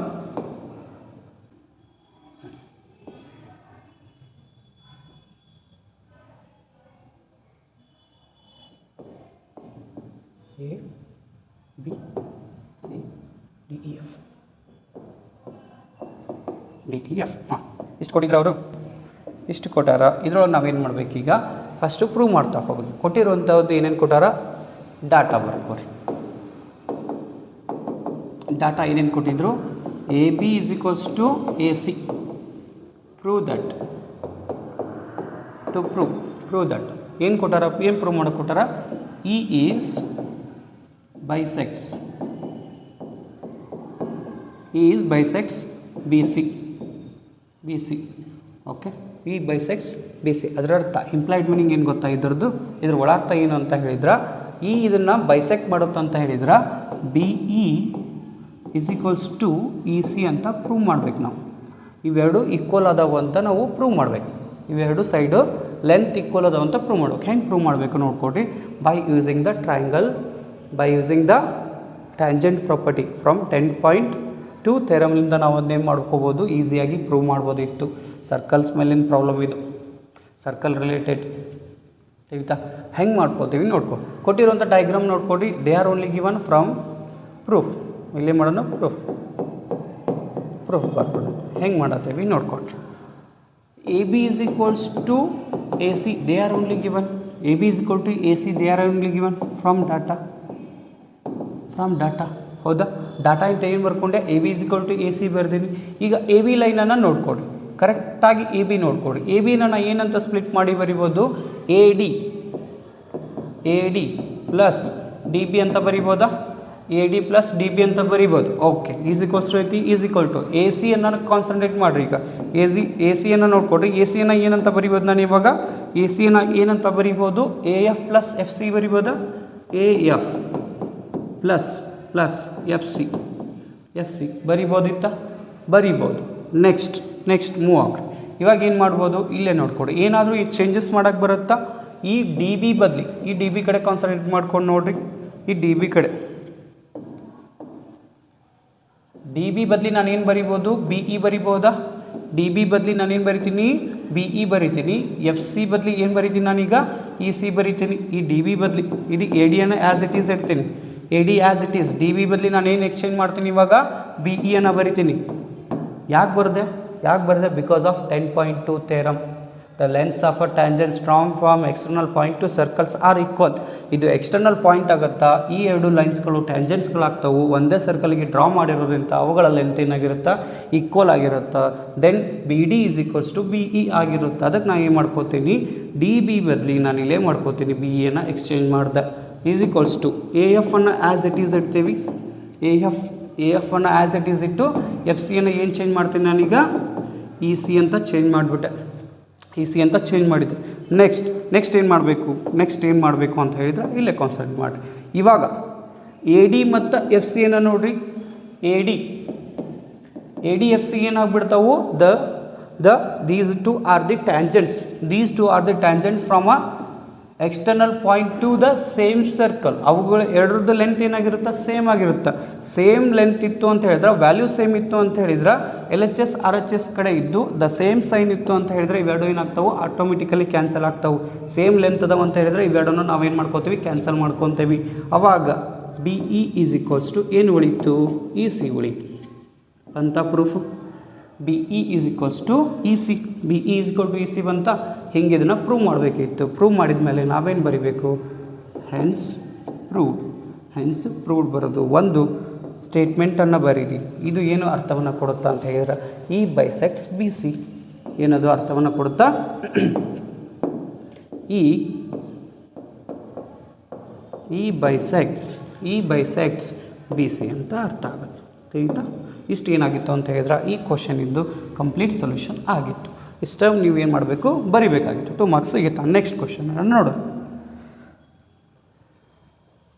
A: A B C D E F ಹಾಂ, ಇಷ್ಟು ಕೊಟ್ಟಿದ್ರು ಅವರು, ಇಷ್ಟು ಕೊಟ್ಟಾರ. ಇದ್ರೊಳಗೆ ನಾವೇನು ಮಾಡಬೇಕೀಗ, ಫಸ್ಟು ಪ್ರೂವ್ ಮಾಡ್ತಾ ಹೋಗೋದು. ಕೊಟ್ಟಿರುವಂಥದ್ದು ಏನೇನು ಕೊಟ್ಟಾರ, ಡಾಟಾ ಬರ್ಕೋರಿ. ಡಾಟಾ ಏನೇನು ಕೊಟ್ಟಿದ್ರು, A B is equals to A C. Prove that ಏನು ಕೊಟ್ಟಾರ, ಏನು ಪ್ರೂವ್ ಮಾಡೋಕೆ ಕೊಟ್ಟಾರ, E is bisects BC. Okay, E bisects BC. ಅದರ ಅರ್ಥ ಇಂಪ್ಲೈಡ್ ಮೀನಿಂಗ್ ಏನು ಗೊತ್ತಾ ಇದ್ರದ್ದು, ಇದ್ರ ಒಳರ್ಥ ಏನು ಅಂತ ಹೇಳಿದ್ರೆ, ಈ ಇದನ್ನು ಬೈಸೆಕ್ಟ್ ಮಾಡುತ್ತೆ ಅಂತ ಹೇಳಿದ್ರೆ B E is equals to E C ಅಂತ ಪ್ರೂವ್ ಮಾಡ್ಬೇಕು. ನಾವು ಇವೆರಡು ಈಕ್ವಲ್ ಅದಾವು ಅಂತ ನಾವು ಪ್ರೂವ್ ಮಾಡಬೇಕು. ಇವೆರಡು ಸೈಡು ಲೆಂತ್ ಈಕ್ವಲ್ ಅದಾವ ಅಂತ ಪ್ರೂವ್ ಮಾಡ್ಬೇಕು. ಹೆಂಗೆ ಪ್ರೂವ್ ಮಾಡಬೇಕು ನೋಡ್ಕೊಡ್ರಿ, by using the triangle, by using the tangent property from 10.2 ಥೆರಮ್ನಿಂದ ನಾವು ಅದನ್ನೇನು ಮಾಡ್ಕೋಬೋದು, ಈಸಿಯಾಗಿ ಪ್ರೂವ್ ಮಾಡ್ಬೋದಿತ್ತು. ಸರ್ಕಲ್ಸ್ ಮೇಲಿನ ಪ್ರಾಬ್ಲಮ್ ಇದು, ಸರ್ಕಲ್ ರಿಲೇಟೆಡ್ ತಿಳಿತಾ. ಹೆಂಗೆ ಮಾಡ್ಕೋತೀವಿ ನೋಡ್ಕೊ, ಕೊಟ್ಟಿರುವಂಥ ಡಯಾಗ್ರಾಮ್ ನೋಡ್ಕೊಡಿ. They are only given from proof. ಇಲ್ಲಿ ಮಾಡೋಣ ಪ್ರೂಫ್ ಬರ್ಬೋದು. ಹೆಂಗೆ ಮಾಡತ್ತೀವಿ ನೋಡ್ಕೊಡ್ರಿ. A B is equals to A C, they are only given. A B is equal to A C, they are only given from data. ಹೌದಾ, ಡಾಟಾ ಅಂತ ಏನು ಬರ್ಕೊಂಡೆ, A B is equal to A C ಬರ್ದೀನಿ. ಈಗ ಎ ಬಿ ಲೈನನ್ನು ನೋಡ್ಕೊಡಿ, ಕರೆಕ್ಟಾಗಿ ಎ ಬಿ ನೋಡ್ಕೊಡಿ. ಎ ಬಿನ ನಾನು ಏನಂತ ಸ್ಪ್ಲಿಟ್ ಮಾಡಿ ಬರಿಬೋದು, A D plus D B ಅಂತ ಬರಿಬೋದಾ, A D plus D B ಅಂತ ಬರಿಬೋದು. ಓಕೆ, ಈಸ್ ಈಕ್ವಲ್ಸ್ ಟು ಐತಿ, ಈಸ್ ಈಕ್ವಲ್ ಟು ಎ ಸಿಯನ್ನು ಕಾನ್ಸಂಟ್ರೇಟ್ ಮಾಡಿರಿ. ಈಗ ಎ ಸಿಯನ್ನು ನೋಡ್ಕೊಡ್ರಿ. ಎ ಸಿಯನ್ನು ಏನಂತ ಬರಿಬೋದು, ನಾನು ಇವಾಗ ಎ ಸಿಯನ್ನು ಏನಂತ ಬರಿಬೋದು, A F plus F C ಬರಿಬೋದಾ, A F plus F C ಬರಿಬೋದಿತ್ತ, ಬರಿಬೋದು. ನೆಕ್ಸ್ಟ್ ಮೂವ್ ಆಗ್ರಿ. ಇವಾಗ ಏನು ಮಾಡ್ಬೋದು, ಇಲ್ಲೇ ನೋಡ್ಕೊಡಿ. ಏನಾದರೂ ಈ ಚೇಂಜಸ್ ಮಾಡೋಕ್ಕೆ ಬರುತ್ತಾ, ಈ ಡಿ ಬಿ ಬದಲಿ ಈ ಡಿ ಬಿ ಕಡೆ ಕಾನ್ಸಂಟ್ರೇಟ್ ಮಾಡ್ಕೊಂಡು ನೋಡಿರಿ. ಈ ಡಿ ಬಿ ಕಡೆ ಡಿ ಬಿ ಬದಲಿ ನಾನೇನು ಬರಿಬೋದು, ಬಿ ಇ ಬರಿಬೋದಾ. ಡಿ ಬಿ ಬದಲಿ ನಾನೇನು ಬರಿತೀನಿ, ಬಿ ಇ ಬರಿತೀನಿ. ಎಫ್ ಸಿ ಬದಲಿ ಏನು ಬರಿತೀನಿ, ನಾನೀಗ ಇ ಸಿ ಬರಿತೀನಿ. ಈ ಡಿ ಬಿ ಬದಲಿ ಇದು ಎ ಡಿಯನ್ನು ಆ್ಯಸ್ ಇಟ್ ಈಸ್ ಇಡ್ತೀನಿ. A D as it is. D B ಬದಲಿ ನಾನು ಏನು ಎಕ್ಸ್ಚೇಂಜ್ ಮಾಡ್ತೀನಿ, ಇವಾಗ ಬಿ ಇಯನ್ನು ಬರಿತೀನಿ. ಯಾಕೆ ಬರದೆ, because of 10.2 theorem. The lengths of a tangent strong from external point to circles are equal. ಇದು ಎಕ್ಸ್ಟರ್ನಲ್ ಪಾಯಿಂಟ್ ಆಗುತ್ತಾ, ಈ ಎರಡು ಲೈನ್ಸ್ಗಳು ಟ್ಯಾಂಜೆಂಟ್ಸ್ಗಳಾಗ್ತಾವೆ. ಒಂದೇ ಸರ್ಕಲ್ಗೆ ಡ್ರಾ ಮಾಡಿರೋದ್ರಿಂದ ಅವುಗಳ ಲೆಂತ್ ಏನಾಗಿರುತ್ತಾ, ಈಕ್ವಲ್ ಆಗಿರುತ್ತಾ. Then B D is equals to B E ಆಗಿರುತ್ತೆ. ಅದಕ್ಕೆ ನಾನು ಏನು ಮಾಡ್ಕೋತೀನಿ, ಡಿ ಬಿ ಬದಲಿ ನಾನು ಇಲ್ಲೇ ಮಾಡ್ಕೋತೀನಿ, ಬಿ ಇಯನ್ನು ಎಕ್ಸ್ಚೇಂಜ್ ಮಾಡಿದೆ. Is equals to A F ಅನ್ನು ಆ್ಯಸ್ ಇಟ್ ಈಸ್ ಇಡ್ತೀವಿ. ಎ ಎಫ್ ಅನ್ನು ಆ್ಯಸ್ ಇಟ್ ಈಸ್ ಇಟ್ಟು ಎಫ್ ಸಿಯನ್ನು ಏನು ಚೇಂಜ್ ಮಾಡ್ತೀನಿ, ನಾನೀಗ ಇ ಸಿ ಅಂತ ಚೇಂಜ್ ಮಾಡಿಬಿಟ್ಟೆ. ಇ ಸಿ ಅಂತ ಚೇಂಜ್ ಮಾಡಿದ್ದೆ. ನೆಕ್ಸ್ಟ್ ಏನು ಮಾಡಬೇಕು ಅಂತ ಹೇಳಿದರೆ ಇಲ್ಲೇ ಕಾನ್ಸಂಟ್ರೇಟ್ ಮಾಡಿರಿ. ಇವಾಗ ಎ ಡಿ ಮತ್ತು ಎಫ್ ಸಿಯನ್ನು ನೋಡಿರಿ. ಎ ಡಿ ಎಫ್ ಸಿ ಏನಾಗ್ಬಿಡ್ತಾವು, these two are the tangents from a external point to the same circle. ಅವುಗಳ ಎರಡರದ್ದು ಲೆಂತ್ ಏನಾಗಿರುತ್ತೆ, ಸೇಮ್ ಆಗಿರುತ್ತೆ. ಸೇಮ್ ಲೆಂತ್ ಇತ್ತು ಅಂತ ಹೇಳಿದ್ರೆ, ವ್ಯಾಲ್ಯೂ ಸೇಮ್ ಇತ್ತು ಅಂತ ಹೇಳಿದ್ರೆ, L H S R H S ಕಡೆ ಇದ್ದು ದ ಸೇಮ್ ಸೈನ್ ಇತ್ತು ಅಂತ ಹೇಳಿದ್ರೆ ಇವೆರಡು ಏನಾಗ್ತಾವೆ, ಆಟೋಮೆಟಿಕಲಿ ಕ್ಯಾನ್ಸಲ್ ಆಗ್ತಾವೆ. ಸೇಮ್ ಲೆಂತ್ ಅದಾವ ಅಂತ ಹೇಳಿದ್ರೆ ಇವೆರಡನ್ನು ನಾವೇನು ಮಾಡ್ಕೋತೀವಿ, ಕ್ಯಾನ್ಸಲ್ ಮಾಡ್ಕೊತೀವಿ. ಅವಾಗ B E is equals to ಏನು ಉಳಿತು, ಇ ಸಿ ಉಳಿತು ಅಂತ proof. B E is equals to E C, B E is equal to E C ಬಂತ. ಹಿಂಗೆ ಇದನ್ನು ಪ್ರೂವ್ ಮಾಡಬೇಕಿತ್ತು. ಪ್ರೂವ್ ಮಾಡಿದ ಮೇಲೆ ನಾವೇನು ಬರೀಬೇಕು, ಹೆನ್ಸ್ ಪ್ರೂವ್ಡ್ ಬರೋದು. ಒಂದು ಸ್ಟೇಟ್ಮೆಂಟನ್ನು ಬರೀರಿ. ಇದು ಏನು ಅರ್ಥವನ್ನು ಕೊಡುತ್ತಾ ಅಂತ ಹೇಳಿದ್ರೆ ಇ ಬೈಸೆಕ್ಟ್ಸ್ ಬಿ ಸಿ. ಏನದು ಅರ್ಥವನ್ನು ಕೊಡುತ್ತಾ? ಇ ಬೈಸೆಕ್ಟ್ಸ್ ಬಿ ಸಿ ಅಂತ ಅರ್ಥ ಆಗುತ್ತೆ. ತಿಳಿತಾ? ಇಷ್ಟು ಏನಾಗಿತ್ತು ಅಂತ ಹೇಳಿದ್ರೆ ಈ ಕ್ವಶನ್ ಇದ್ದು ಕಂಪ್ಲೀಟ್ ಸೊಲ್ಯೂಷನ್ ಆಗಿತ್ತು. ಇಷ್ಟ ನೀವು ಏನು ಮಾಡಬೇಕು, ಬರಿಬೇಕಾಗಿತ್ತು. 2 ಮಾರ್ಕ್ಸ್ ಸಿಗುತ್ತೆ. ನೆಕ್ಸ್ಟ್ ಕ್ವಶನ್ ನೋಡೋಣ.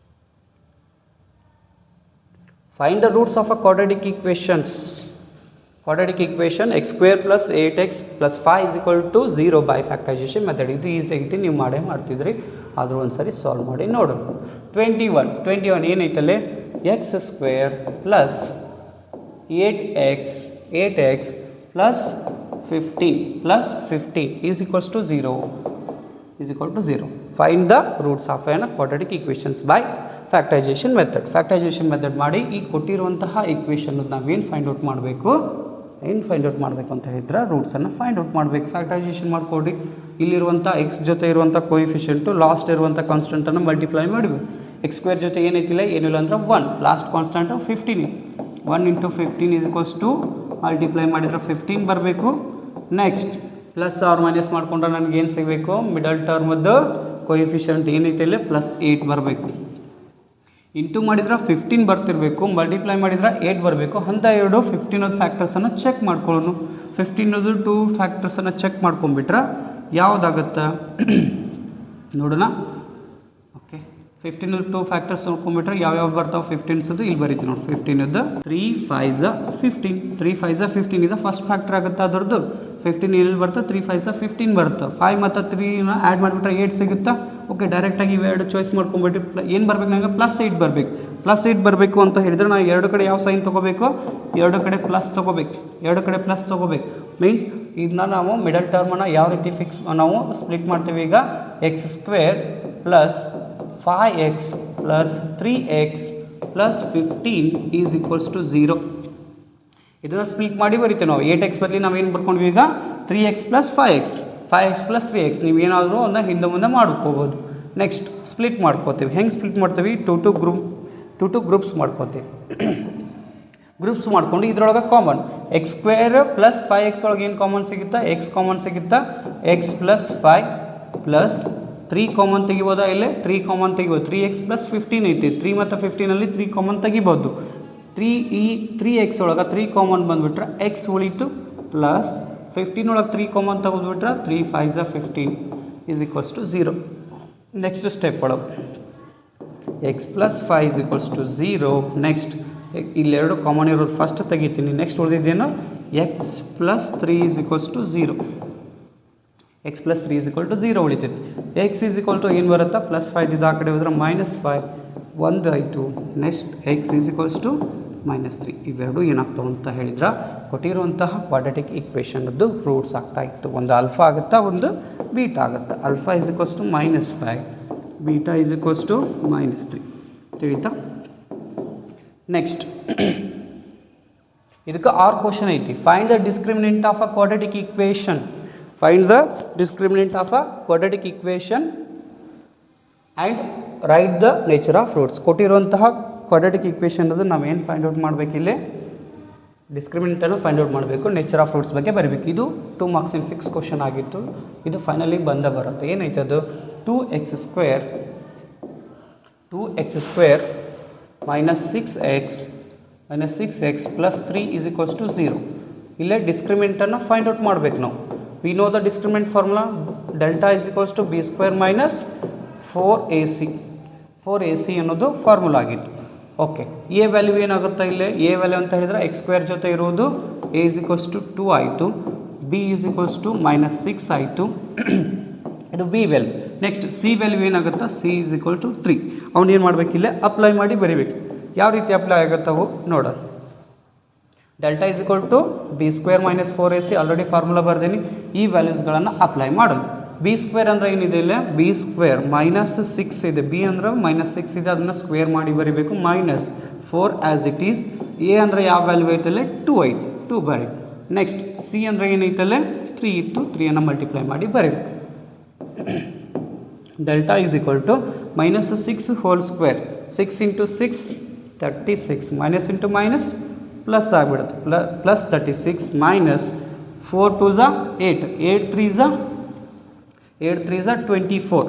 A: Find the roots of a quadratic equation. X square plus 8x plus 5 is equal to 0 by factorization method. ಇದು ಈಸಿ ಐತಿ, ನೀವು ಮಾಡೇ ಮಾಡ್ತಿದ್ರಿ, ಆದರೂ ಒಂದ್ಸರಿ ಸಾಲ್ವ್ ಮಾಡಿ ನೋಡೋಣ. 21 ಏನೈತಲ್ಲೇ? X square plus 8x plus 15 is equals to 0. Find the roots of a quadratic equations by factorisation method ಮಾಡಿ ಈ ಕೊಟ್ಟಿರುವಂತಹ ಈಕ್ವೇಷನ್ ನಾವೇನು ಫೈಂಡ್ ಔಟ್ ಮಾಡಬೇಕು ಅಂತ ಹೇಳಿದ್ರೆ ರೂಟ್ಸನ್ನು ಫೈಂಡ್ ಔಟ್ ಮಾಡಬೇಕು. ಫ್ಯಾಕ್ಟರೈಸೇಷನ್ ಮಾಡಿಕೊಡಿ. ಇಲ್ಲಿರುವಂಥ ಎಕ್ಸ್ ಜೊತೆ ಇರುವಂಥ ಕೋಯಿಫಿಷಿಯಂಟು ಲಾಸ್ಟ್ ಇರುವಂಥ ಕಾನ್ಸ್ಟೆಂಟನ್ನು ಮಲ್ಟಿಪ್ಲೈ ಮಾಡಬೇಕು. ಎಕ್ಸ್ ಸ್ಕ್ವೇರ್ ಜೊತೆ ಏನೈತಿಲ್ಲ, ಏನಿಲ್ಲ ಅಂದ್ರೆ 1, last constant 15. 1 × 15 is equals to multiply ಮಾಡಿದ್ರೆ 15 ಬರಬೇಕು. ನೆಕ್ಸ್ಟ್ ಪ್ಲಸ್ ಆರ್ ಮೈನಸ್ ಮಾಡಿಕೊಂಡ್ರೆ ನನಗೇನು ಸಿಗಬೇಕು? ಮಿಡಲ್ ಟರ್ಮದ್ದು ಕೋಯಿಫಿಷಿಯಂಟ್ ಏನೈತಿಲ್ಲ +8 ಬರಬೇಕು. ಇಂಟು ಮಾಡಿದ್ರೆ 15 ಬರ್ತಿರಬೇಕು, ಮಲ್ಟಿಪ್ಲೈ ಮಾಡಿದ್ರೆ 8 ಬರಬೇಕು. ಅಂತ 15 ಫ್ಯಾಕ್ಟರ್ಸನ್ನು ಚೆಕ್ ಮಾಡ್ಕೊಳ್ಳೋಣ. 15 2 ಫ್ಯಾಕ್ಟರ್ಸನ್ನು ಚೆಕ್ ಮಾಡ್ಕೊಂಡ್ಬಿಟ್ರೆ ಯಾವುದಾಗುತ್ತೆ ನೋಡೋಣ. ಓಕೆ, 15 2 ಫ್ಯಾಕ್ಟರ್ಸ್ ನೋಡ್ಕೊಂಡ್ಬಿಟ್ರೆ ಯಾವ್ಯಾವ ಬರ್ತಾವೆ 15 ಇಲ್ಲಿ ಬರೀತೀವಿ ನೋಡಿ. 15 3 5 15 ಇದು ಫಸ್ಟ್ ಫ್ಯಾಕ್ಟರ್ ಆಗುತ್ತೆ. ಅದರದ್ದು 15 ಎಲ್ಲಿ ಬರ್ತದೆ? 3 5 15 ಬರುತ್ತೆ. 5 ಮತ್ತು 3ನ ಆ್ಯಡ್ ಮಾಡಿಬಿಟ್ರೆ 8 ಸಿಗುತ್ತಾ? ಓಕೆ, ಡೈರೆಕ್ಟಾಗಿ ಇವೆರಡು ಚಾಯ್ಸ್ ಮಾಡ್ಕೊಂಡ್ಬಿಟ್ಟು ಏನು ಬರಬೇಕು ನನಗೆ? +8 ಬರಬೇಕು. +8 ಬರಬೇಕು ಅಂತ ಹೇಳಿದರೆ ನಾವು ಎರಡು ಕಡೆ ಯಾವ ಸೈನ್ ತೊಗೋಬೇಕು? ಎರಡು ಕಡೆ ಪ್ಲಸ್ ತೊಗೋಬೇಕು. ಮೀನ್ಸ್ ಇದನ್ನ ನಾವು ಮಿಡಲ್ ಟರ್ಮನ್ನು ಯಾವ ರೀತಿ ನಾವು ಸ್ಪ್ಲಿಟ್ ಮಾಡ್ತೀವಿ? ಈಗ X square plus 5x plus 3x plus 15 is equals to 0. ಇದನ್ನು ಸ್ಪ್ಲಿಟ್ ಮಾಡಿ ಬರೀತೀವಿ ನಾವು. 8x ಬದಲಿ ನಾವೇನು ಬರ್ಕೊಂಡ್ವಿ? ಈಗ 3x plus 5x plus 3x. ನೀವೇನಾದರೂ ಒಂದು ಹಿಂದೆ ಮುಂದೆ ಮಾಡ್ಕೋಬೋದು. ನೆಕ್ಸ್ಟ್ ಸ್ಪ್ಲಿಟ್ ಮಾಡ್ಕೋತೀವಿ. ಹೆಂಗೆ ಸ್ಪ್ಲಿಟ್ ಮಾಡ್ತೀವಿ? ಟು ಗ್ರೂಪ್ಸ್ ಮಾಡ್ಕೋತೀವಿ. ಗ್ರೂಪ್ಸ್ ಮಾಡ್ಕೊಂಡು ಇದರೊಳಗೆ common X square plus 5x ಒಳಗೆ ಏನು ಕಾಮನ್ ಸಿಗುತ್ತಾ? ಎಕ್ಸ್ ಕಾಮನ್ ಸಿಗುತ್ತಾ? ಎಕ್ಸ್ ಪ್ಲಸ್ 5 ಪ್ಲಸ್ 3 ಕಾಮನ್ ತೆಗಿಬೋದಾ? ಇಲ್ಲೇ 3 ಕಾಮನ್ ತೆಗಿಬೋದು. 3x ಪ್ಲಸ್ 15 ಐತಿ. 3 ಮತ್ತು 15ಅಲ್ಲಿ 3 ಕಾಮನ್ ತೆಗಿಬೋದು. 3x ಒಳಗೆ 3 ಕಾಮನ್ ಬಂದುಬಿಟ್ರೆ ಎಕ್ಸ್ ಉಳಿತು, ಪ್ಲಸ್ 15 ಒಳಗೆ 3 ಕಾಮನ್ ತೆಗೆದುಬಿಟ್ರೆ 3 5 15 is equals to 0. Next step ಒಳಗೆ x plus 5 is equals to 0. Next ಇಲ್ಲೆರಡು ಕಾಮನ್ ಇರೋದು ಫಸ್ಟ್ ತೆಗಿತೀನಿ. ನೆಕ್ಸ್ಟ್ ಉಳಿದಿದ್ದೇನು? X plus 3 is equals to 0. X plus 3 is equal to 0 ಉಳಿತೈತಿ. ಎಕ್ಸ್ ಈಸ್ ಈಕ್ವಲ್ ಟು ಏನು ಬರುತ್ತಾ? +5 ಇದು ಆ ಕಡೆ ಹೋದ್ರೆ -5 1 ಆಯಿತು. Next X is equals to -3. ಇವೆರಡು ಏನಾಗ್ತಾವೆ ಅಂತ ಹೇಳಿದ್ರೆ ಕೊಟ್ಟಿರುವಂತಹ ಕ್ವಾಡ್ರಾಟಿಕ್ ಈಕ್ವೇಷನ್ದು ರೂಟ್ಸ್ ಆಗ್ತಾ ಇತ್ತು. ಒಂದು ಆಲ್ಫಾ ಆಗುತ್ತಾ, ಒಂದು ಬೀಟಾ ಆಗುತ್ತಾ. Alpha is equals to -5, beta is equals to -3. ತಿಳಿತಾ? ನೆಕ್ಸ್ಟ್ ಇದಕ್ಕೆ ಆರ್ ಕ್ವಶನ್ ಐತಿ. Find the discriminant of a quadratic equation. Find the discriminant of a quadratic equation and write the nature of roots. ಕೊಟ್ಟಿರುವಂತಹ ಕ್ವಾಡ್ರಾಟಿಕ್ ಈಕ್ವೇಷನ್ ಅದು ನಾವೇನು ಫೈಂಡ್ ಔಟ್ ಮಾಡಬೇಕು? ಇಲ್ಲಿ ಡಿಸ್ಕ್ರಿಮಿನೆಂಟನ್ನು ಫೈಂಡ್ ಔಟ್ ಮಾಡಬೇಕು, ನೇಚರ್ ಆಫ್ ರೂಟ್ಸ್ ಬಗ್ಗೆ ಬರೀಬೇಕು. ಇದು 2 ಮಾರ್ಕ್ಸಿನ ಫಿಕ್ಸ್ ಕ್ವಶನ್ ಆಗಿತ್ತು. ಇದು ಫೈನಲಿ ಬರುತ್ತೆ. ಏನೈತೆ ಅದು? 2x square minus 6x plus 3 is equals to 0. ಇಲ್ಲೇ ಡಿಸ್ಕ್ರಿಮಿನೆಂಟನ್ನು ಫೈಂಡ್ ಔಟ್ ಮಾಡಬೇಕು ನಾವು. We know the discriminant formula delta is equals to b² minus 4ac ಅನ್ನೋದು ಫಾರ್ಮುಲಾ ಆಗಿತ್ತು. ಓಕೆ, ಎ ವ್ಯಾಲ್ಯೂ ಏನಾಗುತ್ತೆ? ಇಲ್ಲೇ ಎ ವ್ಯಾಲ್ಯೂ ಅಂತ ಹೇಳಿದರೆ ಎಕ್ಸ್ ಸ್ಕ್ವೇರ್ ಜೊತೆ ಇರುವುದು a ಈಸ್ ಈಕ್ವಲ್ಸ್ ಟು 2 ಆಯಿತು, b ಈಸ್ ಈಕ್ವಲ್ಸ್ ಟು -6 ಆಯಿತು. ಇದು B value. Next C value ಏನಾಗುತ್ತಾ? C is equal to 3. ಅವ್ನು ಏನು ಮಾಡಬೇಕು? ಇಲ್ಲೇ ಅಪ್ಲೈ ಮಾಡಿ ಬರೀಬೇಕು. ಯಾವ ರೀತಿ ಅಪ್ಲೈ ಆಗುತ್ತವು ನೋಡೋಣ. Delta is equal to b² minus 4ac already formula ಬರ್ದೀನಿ. ಈ ವ್ಯಾಲ್ಯೂಸ್ಗಳನ್ನು ಅಪ್ಲೈ ಮಾಡೋಣ. b² ಅಂದರೆ ಏನಿದೆ? ಇಲ್ಲ b² -6 ಇದೆ. b ಅಂದರೆ -6 ಇದೆ, ಅದನ್ನು ಸ್ಕ್ವೇರ್ ಮಾಡಿ ಬರೀಬೇಕು. -4 ಆ್ಯಸ್ ಇಟ್ ಈಸ್. ಎ ಅಂದರೆ ಯಾವ ವ್ಯಾಲ್ಯೂ ಐತಲ್ಲೇ? 2 ಐತೆ, 2 ಬರೀ. ನೆಕ್ಸ್ಟ್ ಸಿ ಅಂದರೆ ಏನೈತಲ್ಲೇ? 3 ಇತ್ತು, 3ಅನ್ನು ಮಲ್ಟಿಪ್ಲೈ ಮಾಡಿ ಬರೀಬೇಕು. Delta is equal to -6 whole square. 6 × 6 36 minus into minus plus ಆಗಿಬಿಡುತ್ತೆ. Plus 36 minus 4 2s 8 8 3s 24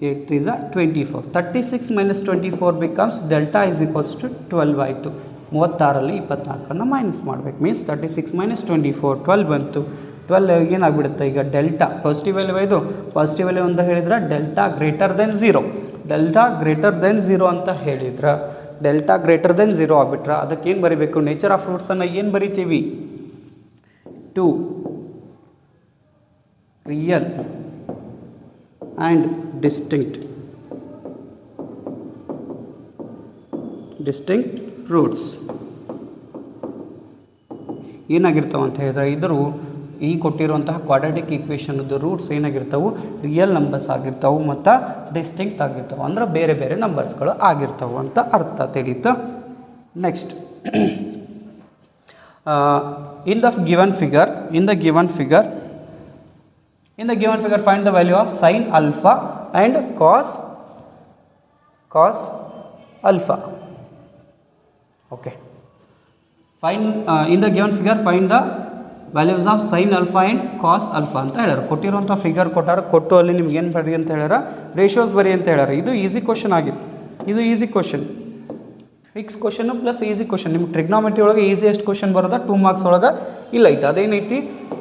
A: 8 3s 24 36 minus 24 becomes delta is equals to 12 ಆಯಿತು. 36ರಲ್ಲಿ 24 ಮೈನಸ್ ಮಾಡಬೇಕು. ಮೀನ್ಸ್ 36 ಮೈನಸ್ 24 12 ಬಂತು. 12 ಏನಾಗ್ಬಿಡುತ್ತೆ ಈಗ ಡೆಲ್ಟಾ ಪಾಸಿಟಿವ್ ವ್ಯಾಲ್ಯೂ ಇದು ಪಾಸಿಟಿವ್ ವ್ಯಾಲ್ಯೂ ಅಂತ ಹೇಳಿದ್ರೆ delta greater than 0 delta greater than 0 ಅಂತ ಹೇಳಿದ್ರೆ ಡೆಲ್ಟಾ ಗ್ರೇಟರ್ ದೆನ್ 0 ಆಗ್ಬಿಟ್ರೆ ಅದಕ್ಕೆ ಏನು ಬರೀಬೇಕು? ನೇಚರ್ ಆಫ್ ರೂಟ್ಸನ್ನು ಏನು ಬರಿತೀವಿ? 2 ರಿಯಲ್ ಆ್ಯಂಡ್ ಡಿಸ್ಟಿಂಕ್ಟ್ ರೂಟ್ಸ್ ಏನಾಗಿರ್ತಾವೆ ಅಂತ ಹೇಳಿದ್ರೆ ಇದರು ಈ ಕೊಟ್ಟಿರುವಂತಹ ಕ್ವಾಡ್ರಾಟಿಕ್ ಈಕ್ವೇಷನ್ದು ರೂಟ್ಸ್ ಏನಾಗಿರ್ತಾವೆ? ರಿಯಲ್ ನಂಬರ್ಸ್ ಆಗಿರ್ತಾವೆ ಮತ್ತು ಡಿಸ್ಟಿಂಕ್ಟ್ ಆಗಿರ್ತಾವೆ, ಅಂದ್ರೆ ಬೇರೆ ಬೇರೆ ನಂಬರ್ಸ್ಗಳು ಆಗಿರ್ತಾವೆ ಅಂತ ಅರ್ಥ ತಿಳಿತು. Next in the given figure find the value of sin alpha and cos alpha. Okay, find in the given figure find the values of sin alpha and cos alpha ಅಂತ ಹೇಳ್ಯಾರ. ಕೊಟ್ಟಿರುವಂಥ ಫಿಗರ್ ಕೊಟ್ಟು ಅಲ್ಲಿ ನಿಮ್ಗೆ ಏನು ಬರಿ ಅಂತ ಹೇಳ್ಯಾರ? ರೇಷಿಯೋಸ್ ಬರಿ ಅಂತ ಹೇಳ್ಯಾರ. ಇದು ಈಸಿ ಕ್ವಶನ್ ಆಗಿತ್ತು. ಇದು easy question, fix question plus easy question. ನಿಮ್ಗೆ ಟ್ರಿಗ್ನಾಮೆಟ್ರಿ ಒಳಗೆ ಈಸಿಯೆಸ್ಟ್ ಕ್ವಶನ್ ಬರೋದ 2 ಮಾರ್ಕ್ಸ್ ಒಳಗೆ ಇಲ್ಲ ಐತೆ. ಅದೇನೈತಿ?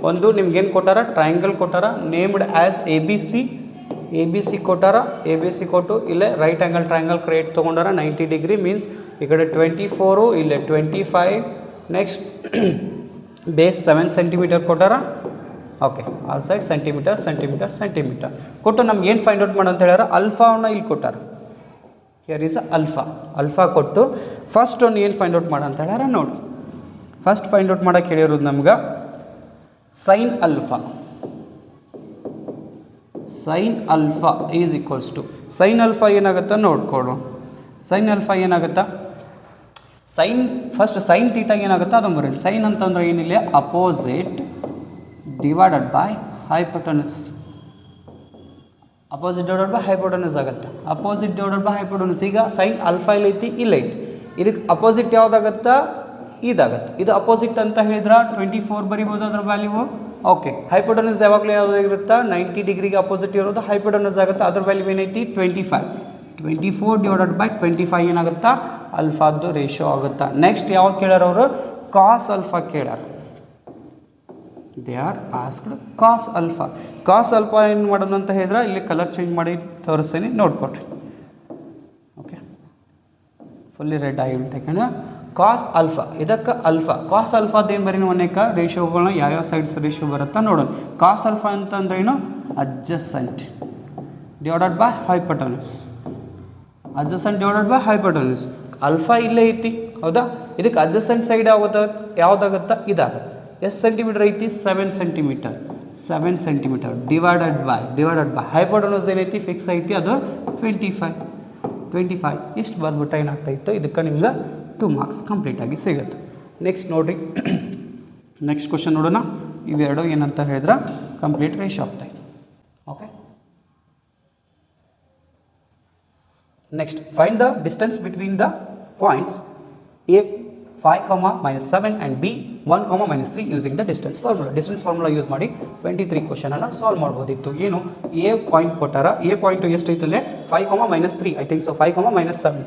A: ಒಂದು ನಿಮ್ಗೇನು ಕೊಟ್ಟಾರ? ಟ್ರಯಾಂಗಲ್ ಕೊಟ್ಟಾರ, named as A B C ಕೊಟ್ಟಾರ. ಎ ಬಿ ಸಿ ಕೊಟ್ಟು ಇಲ್ಲೇ ರೈಟ್ ಆ್ಯಂಗಲ್ ಟ್ರಯಾಂಗಲ್ ಕ್ರಿಯೇಟ್ ತೊಗೊಂಡಾರ 90 ಡಿಗ್ರಿ. ಮೀನ್ಸ್ ಈ ಕಡೆ 24 ಇಲ್ಲೇ 25. ನೆಕ್ಸ್ಟ್ ಬೇಸ್ 7 ಸೆಂಟಿಮೀಟರ್ ಕೊಟ್ಟಾರ. ಓಕೆ, ಆಲ್ ಸೈಡ್ ಸೆಂಟಿಮೀಟರ್ ಕೊಟ್ಟು ನಮ್ಗೆ ಏನು ಫೈಂಡ್ ಔಟ್ ಮಾಡಂತ ಹೇಳ್ಯಾರ? ಅಲ್ಫಾವನ್ನ ಇಲ್ಲಿ ಕೊಟ್ಟಾರ. ಹಿಯರ್ ಈಸ್ ಅಲ್ಫಾ ಕೊಟ್ಟು ಫಸ್ಟ್ ಒಂದು ಏನು ಫೈಂಡ್ ಔಟ್ ಮಾಡಂತ ಹೇಳ್ಯಾರ ನೋಡಿ. ಫಸ್ಟ್ ಫೈಂಡ್ ಔಟ್ ಮಾಡೋಕ್ಕೆ ಹೇಳಿರೋದು ನಮ್ಗೆ sine alpha is equals to sine alpha ಏನಾಗುತ್ತಾ ನೋಡ್ಕೊಡು. ಸೈನ್ ಅಲ್ಫಾ ಏನಾಗುತ್ತಾ? ಫಸ್ಟ್ ಸೈನ್ ತೀಟಾಗ ಏನಾಗುತ್ತಾ ಅದನ್ನು ಬರೋಣ. ಸೈನ್ ಅಂತಂದ್ರೆ ಏನಿಲ್ಲ, opposite divided by hypotenuse. Opposite divided by hypotenuse ಆಗುತ್ತೆ. Opposite divided by hypotenuse. ಈಗ ಸೈನ್ ಅಲ್ಫಾ ಇಲ್ಲೈತಿ, ಇಲ್ಲೈತಿ. ಇದಕ್ಕೆ ಅಪೋಸಿಟ್ ಯಾವುದಾಗತ್ತಾ? ಇದಾಗತ್ತೆ. ಇದು ಅಪೋಸಿಟ್ ಅಂತ ಹೇಳಿದ್ರೆ 24 ಬರಿಬೋದು ಅದರ ವ್ಯಾಲ್ಯೂ. ಓಕೆ, ಹೈಪೋಟೆನಸ್ ಯಾವಾಗಲೂ ಯಾವುದಾಗಿರುತ್ತಾ? 90 ಡಿಗ್ರಿಗೆ ಅಪೋಸಿಟ್ ಇರೋದು ಹೈಪೋಟೆನಸ್ ಆಗುತ್ತೆ. ಅದ್ರ ವ್ಯಾಲ್ಯೂ ಏನೈತಿ? 25. 24 ಡಿವೈಡೆಡ್ ಬೈ 25 ಏನಾಗುತ್ತಾ? ಅಲ್ಫಾದ್ದು ರೇಷಿಯೋ ಆಗುತ್ತಾ. ನೆಕ್ಸ್ಟ್ ಯಾವ್ದು ಕೇಳ್ಯಾರ ಅವರು? ಕಾಸ್ ಅಲ್ಫಾ ಕೇಳ್ಯಾರ. They are asked cos alpha. Cos alpha ಏನು ಮಾಡೋದು ಅಂತ ಹೇಳಿದ್ರೆ ಇಲ್ಲಿ ಕಲರ್ ಚೇಂಜ್ ಮಾಡಿ ತೋರಿಸ್ತೀನಿ, ನೋಡ್ಕೊಟ್ರಿ. ಓಕೆ, ಫುಲ್ಲಿ ರೆಡ್ ಆಗಿಬಿಟ್ಟು ಕಾಸ್ ಅಲ್ಫಾ. ಇದಕ್ಕೆ ಅಲ್ಫಾ ಕಾಸ್ ಅಲ್ಫಾದ ಏನು ಬರೀ ಅನೇಕ ರೇಷಿಯೋಗಳನ್ನ ಯಾವ್ಯಾವ ಸೈಡ್ಸ್ ರೇಷಿಯೋ ಬರುತ್ತಾ ನೋಡೋಣ. ಕಾಸ್ ಅಲ್ಫಾ ಅಂತಂದ್ರೆ ಏನು? Adjacent divided by hypotenuse. Adjacent divided by hypotenuse. Alpha ಇಲ್ಲೇ ಐತಿ, ಹೌದಾ? ಇದಕ್ಕೆ ಅಡ್ಜಸೆಂಟ್ ಸೈಡ್ ಯಾವುದಾಗುತ್ತಾ? ಇದಾಗುತ್ತೆ. ಎಷ್ಟು ಸೆಂಟಿಮೀಟರ್ ಐತಿ? 7 ಸೆಂಟಿಮೀಟರ್ ಡಿವೈಡೆಡ್ ಬೈ ಹೈಪೋಟೆನಸ್ ಏನೈತಿ? ಫಿಕ್ಸ್ ಐತಿ, ಅದು 25. ಇಷ್ಟು ಬರ್ಬಿಟ್ಟು ಏನಾಗ್ತಾಯಿತ್ತು? ಇದಕ್ಕೆ ನಿಮ್ಗೆ 2 ಮಾರ್ಕ್ಸ್ ಕಂಪ್ಲೀಟಾಗಿ ಸಿಗುತ್ತೆ. ನೆಕ್ಸ್ಟ್ ನೋಡಿರಿ, ನೆಕ್ಸ್ಟ್ ಕ್ವಶನ್ ನೋಡೋಣ. ಇವೆರಡು ಏನಂತ ಹೇಳಿದ್ರೆ ಕಂಪ್ಲೀಟ್ ರೇಷಿಯೋ ಆಗ್ತಾಯಿತ್ತು. Okay, next find the distance between the points A 5, -7 and B 1, -3 using the distance formula use ಮಾಡಿ 23 ಕ್ವಶನನ್ನು ಸಾಲ್ವ್ ಮಾಡ್ಬೋದಿತ್ತು. ಏನು? ಎ ಪಾಯಿಂಟ್ ಕೊಟ್ಟಾರ. ಎ ಪಾಯಿಂಟು ಎಷ್ಟು ಐತಲ್ಲೇ? 5, -3 ಐ ಥಿಂಕ್ ಸೊ. 5, -7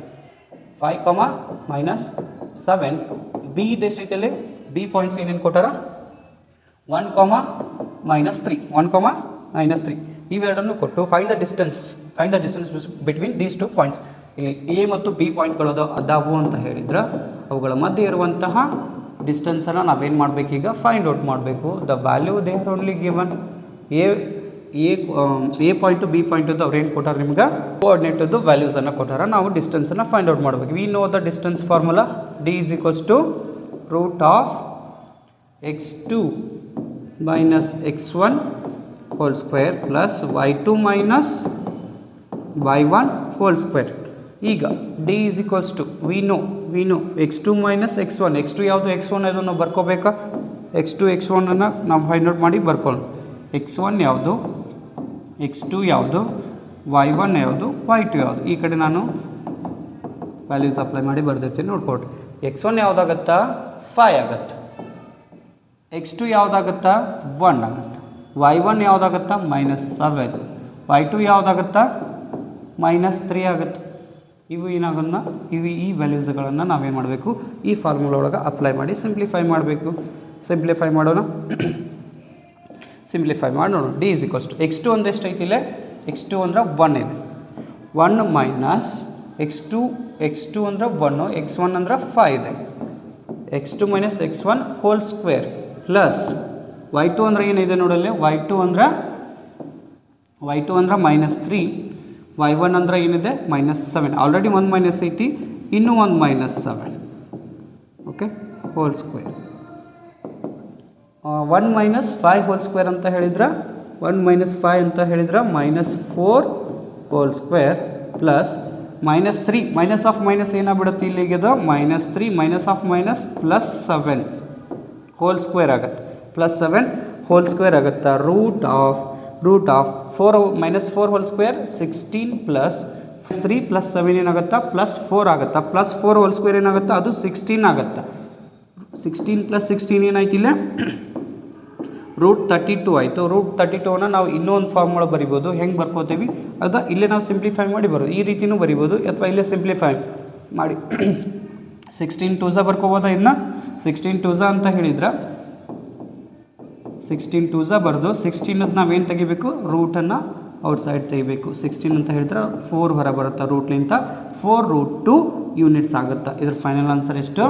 A: ಬಿ ಎಷ್ಟು ಐತಲ್ಲೇ? ಬಿ ಪಾಯಿಂಟ್ಸ್ ಏನೇನು ಕೊಟ್ಟಾರ? 1, -3 ಇವೆರಡನ್ನು ಕೊಟ್ಟು find the distance between these 2 points. ಇಲ್ಲಿ ಎ ಮತ್ತು ಬಿ ಪಾಯಿಂಟ್ಗಳು ಅದಾವು ಅಂತ ಹೇಳಿದ್ರೆ ಅವುಗಳ ಮಧ್ಯೆ ಇರುವಂತಹ ಡಿಸ್ಟೆನ್ಸನ್ನು ನಾವೇನು ಮಾಡಬೇಕೀಗ? ಫೈಂಡ್ ಔಟ್ ಮಾಡಬೇಕು. The value they are only given. A point B ಪಾಯಿಂಟದ್ದು ಅವ್ರು ಏನು ಕೊಟ್ಟಾರ? ನಿಮ್ಗೆ ಕೋಆರ್ಡಿನೇಟದ್ದು ವ್ಯಾಲ್ಯೂಸನ್ನು ಕೊಟ್ಟಾರ. ನಾವು ಡಿಸ್ಟೆನ್ಸನ್ನು ಫೈಂಡ್ ಔಟ್ ಮಾಡಬೇಕು. We know the distance formula. D is equals to √(x2 - x1) whole square plus y2 - y1 whole square. ಈಗ D is equals to we know x2 - x1. x2 ಯಾವುದು? x1 ಅದು ನಾವು ಬರ್ಕೋಬೇಕಾ? x2 x1ಅನ್ನು ನಾವು ಫೈಂಡ್ ಔಟ್ ಮಾಡಿ ಬರ್ಕೊಳ್ಳೋಣ. x1 ಯಾವುದು, x2 ಯಾವುದು, y1 ಯಾವುದು, y2 ಯಾವುದು. ಈ ಕಡೆ ನಾನು ವ್ಯಾಲ್ಯೂಸ್ ಅಪ್ಲೈ ಮಾಡಿ ಬರ್ದಿರ್ತೀನಿ ನೋಡ್ಕೊಡ್ರಿ. x1 ಯಾವುದಾಗತ್ತಾ 5 ಆಗುತ್ತೆ, x2 ಯಾವುದಾಗತ್ತಾ 1 ಆಗುತ್ತೆ, y1 ಯಾವುದಾಗತ್ತಾ -7, y2 ಯಾವುದಾಗತ್ತಾ -3 ಆಗುತ್ತೆ. ಇವು ಏನಾಗನ್ನ ಈ ವ್ಯಾಲ್ಯೂಸ್ಗಳನ್ನು ನಾವೇನು ಮಾಡಬೇಕು ಈ ಫಾರ್ಮುಲಾ ಒಳಗೆ ಅಪ್ಲೈ ಮಾಡಿ ಸಿಂಪ್ಲಿಫೈ ಮಾಡಬೇಕು. ಸಿಂಪ್ಲಿಫೈ ಮಾಡೋಣ, ಸಿಂಪ್ಲಿಫೈ ಮಾಡಿ ನೋಡೋಣ. D is equals to x2 ಅಂದ್ರೆ ಎಷ್ಟೈತಿ ಇಲ್ಲೇ, x2 ಅಂದ್ರೆ 1 ಇದೆ, 1 ಮೈನಸ್ x2 ಅಂದ್ರೆ 1, x1 ಅಂದ್ರೆ 5 ಇದೆ, x2 minus x1 hole square plus y2 ಅಂದ್ರೆ ಏನಿದೆ ನೋಡಲ್ಲಿ, y2 ಅಂದ್ರೆ -3, y1 ಅಂದ್ರೆ ಏನಿದೆ -7, ಆಲ್ರೆಡಿ 1 ಮೈನಸ್ ಐತಿ, ಇನ್ನೂ 1 -7, okay whole square. 1 minus 5 whole square ಅಂತ ಹೇಳಿದ್ರೆ 1 ಮೈನಸ್ 5 ಅಂತ ಹೇಳಿದ್ರೆ -4 whole square plus -3 minus of minus ಏನಾಗ್ಬಿಡುತ್ತೆ ಇಲ್ಲಿಗೆದು -3 minus of minus +7 whole square ಆಗುತ್ತೆ, +7 ಹೋಲ್ ಸ್ಕ್ವೇರ್ ಆಗುತ್ತೆ. Root of 4 -4 whole square 16 plus 3 + 7 ಏನಾಗುತ್ತಾ +4 ಆಗುತ್ತಾ, +4 ಹೋಲ್ ಸ್ಕ್ವೇರ್ ಏನಾಗುತ್ತಾ ಅದು 16 ಆಗುತ್ತೆ. 16 + 16 ಏನಾಯ್ತಿಲ್ಲ √32 ಆಯಿತು. √32ನ ನಾವು ಇನ್ನೊಂದು ಫಾರ್ಮುಲಾ ಬರಿಬೋದು. ಹೆಂಗೆ ಬರ್ಕೋತೀವಿ ಅದು ಇಲ್ಲೇ ನಾವು ಸಿಂಪ್ಲಿಫೈ ಮಾಡಿ ಬರೋದು, ಈ ರೀತಿಯೂ ಬರಿಬೋದು ಅಥವಾ ಇಲ್ಲೇ ಸಿಂಪ್ಲಿಫೈ ಮಾಡಿ 16 2 ಬರ್ಕೋಬೋದಾ. ಇನ್ನು 16 2 ಅಂತ ಹೇಳಿದ್ರೆ 16 2 ಬರೆದು 16 ನಾವೇನು ತೆಗಿಬೇಕು ರೂಟನ್ನು ಔಟ್ಸೈಡ್ ತೆಗಿಬೇಕು. 16 ಅಂತ ಹೇಳಿದ್ರೆ 4 ಹೊರ ಬರುತ್ತೆ ರೂಟ್ಲಿಂತ, 4√2 ಯೂನಿಟ್ಸ್ ಆಗುತ್ತೆ. ಇದ್ರ ಫೈನಲ್ ಆನ್ಸರ್ ಎಷ್ಟು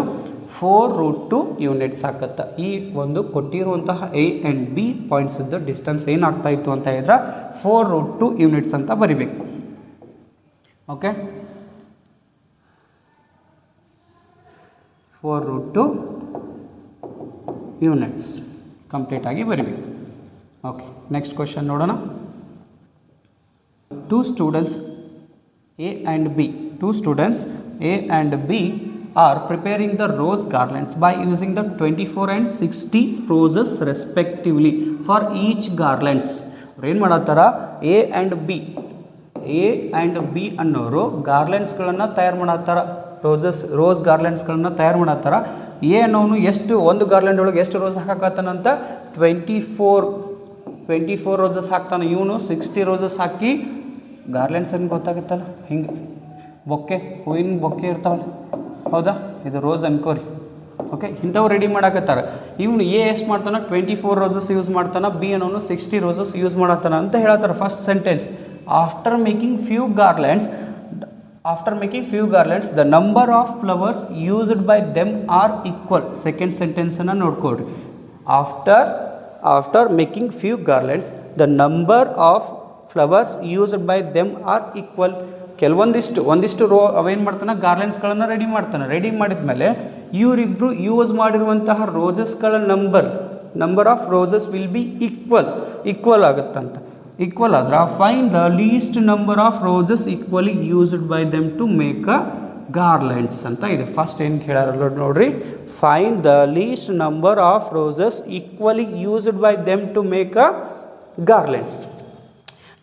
A: 4√2 ಯೂನಿಟ್ಸ್ ಆಗುತ್ತೆ. ಈ ಒಂದು ಕೊಟ್ಟಿರುವಂತಹ A ಆ್ಯಂಡ್ B ಪಾಯಿಂಟ್ಸ್ ಇದ್ದು ಡಿಸ್ಟೆನ್ಸ್ ಏನಾಗ್ತಾ ಇತ್ತು ಅಂತ ಹೇಳಿದ್ರೆ 4√2 ಯೂನಿಟ್ಸ್ ಅಂತ ಬರಿಬೇಕು. ಓಕೆ 4√2 ಯೂನಿಟ್ಸ್ ಕಂಪ್ಲೀಟ್ ಆಗಿ ಬರಿಬೇಕು. ಓಕೆ ನೆಕ್ಸ್ಟ್ ಕ್ವಶನ್ ನೋಡೋಣ. Two students A and B are preparing the rose garlands by using the 24 and 60 roses respectively for each garlands. ಏನು ಮಾಡತ್ತಾರ A and B ಅನ್ನೋರು ಗಾರ್ಲೆಂಡ್ಸ್ಗಳನ್ನು ತಯಾರು ಮಾಡತ್ತಾರ, ರೋಸ್ ಗಾರ್ಲೆಂಡ್ಸ್ಗಳನ್ನು ತಯಾರು ಮಾಡತ್ತಾರ. ಎ ಅನ್ನೋನು ಎಷ್ಟು ಒಂದು ಗಾರ್ಲೆಂಡ್ ಒಳಗೆ ಎಷ್ಟು ರೋಸ್ ಹಾಕತ್ತಾನಂತ 24 ರೋಸಸ್ ಹಾಕ್ತಾನೆ, ಇವನು 60 ರೋಸಸ್ ಹಾಕಿ ಗಾರ್ಲೆಂಡ್ಸ್ ಏನು ಗೊತ್ತಾಗುತ್ತಲ್ಲ ಹಿಂಗೆ ಹೂವಿನ ಬೊಕ್ಕೆ ಇರ್ತಾವಲ್ಲ, ಹೌದಾ ಇದು ರೋಸ್ ಅನ್ಕೋರಿ. ಓಕೆ ಇಂಥವು ರೆಡಿ ಮಾಡಾಕತ್ತಾರೆ. ಇವನು ಎ ಎಷ್ಟು ಮಾಡ್ತಾನೆ 24 ರೋಸಸ್ ಯೂಸ್ ಮಾಡ್ತಾನೆ, ಬಿ ಅನ್ನೋನು 60 ರೋಸಸ್ ಯೂಸ್ ಮಾಡತ್ತಾನ ಅಂತ ಹೇಳ್ತಾರೆ. First sentence after making few garlands the number of flowers used by them are equal. Second ಸೆಂಟೆನ್ಸನ್ನು ನೋಡ್ಕೊಳ್ರಿ. After making few garlands the number of flowers used by them are equal. ಒಂದಿಷ್ಟು ಅವೇನು ಮಾಡ್ತಾನೆ ಗಾರ್ಲೆಂಡ್ಸ್ಗಳನ್ನು ರೆಡಿ ಮಾಡ್ತಾನೆ. ರೆಡಿ ಮಾಡಿದ ಮೇಲೆ ಇವರಿಬ್ಬರು ಯೂಸ್ ಮಾಡಿರುವಂತಹ ರೋಸಸ್ಗಳ number of roses will be equal ಆಗುತ್ತಂತ. ಈಕ್ವಲ್ ಆದ್ರೆ find the least number of roses equally used by them to make a garlands ಅಂತ ಇದೆ. ಫಸ್ಟ್ ಏನು ಕೇಳಾರಲ್ಲ ನೋಡ್ರಿ, find the least number of roses equally used by them to make a garlands.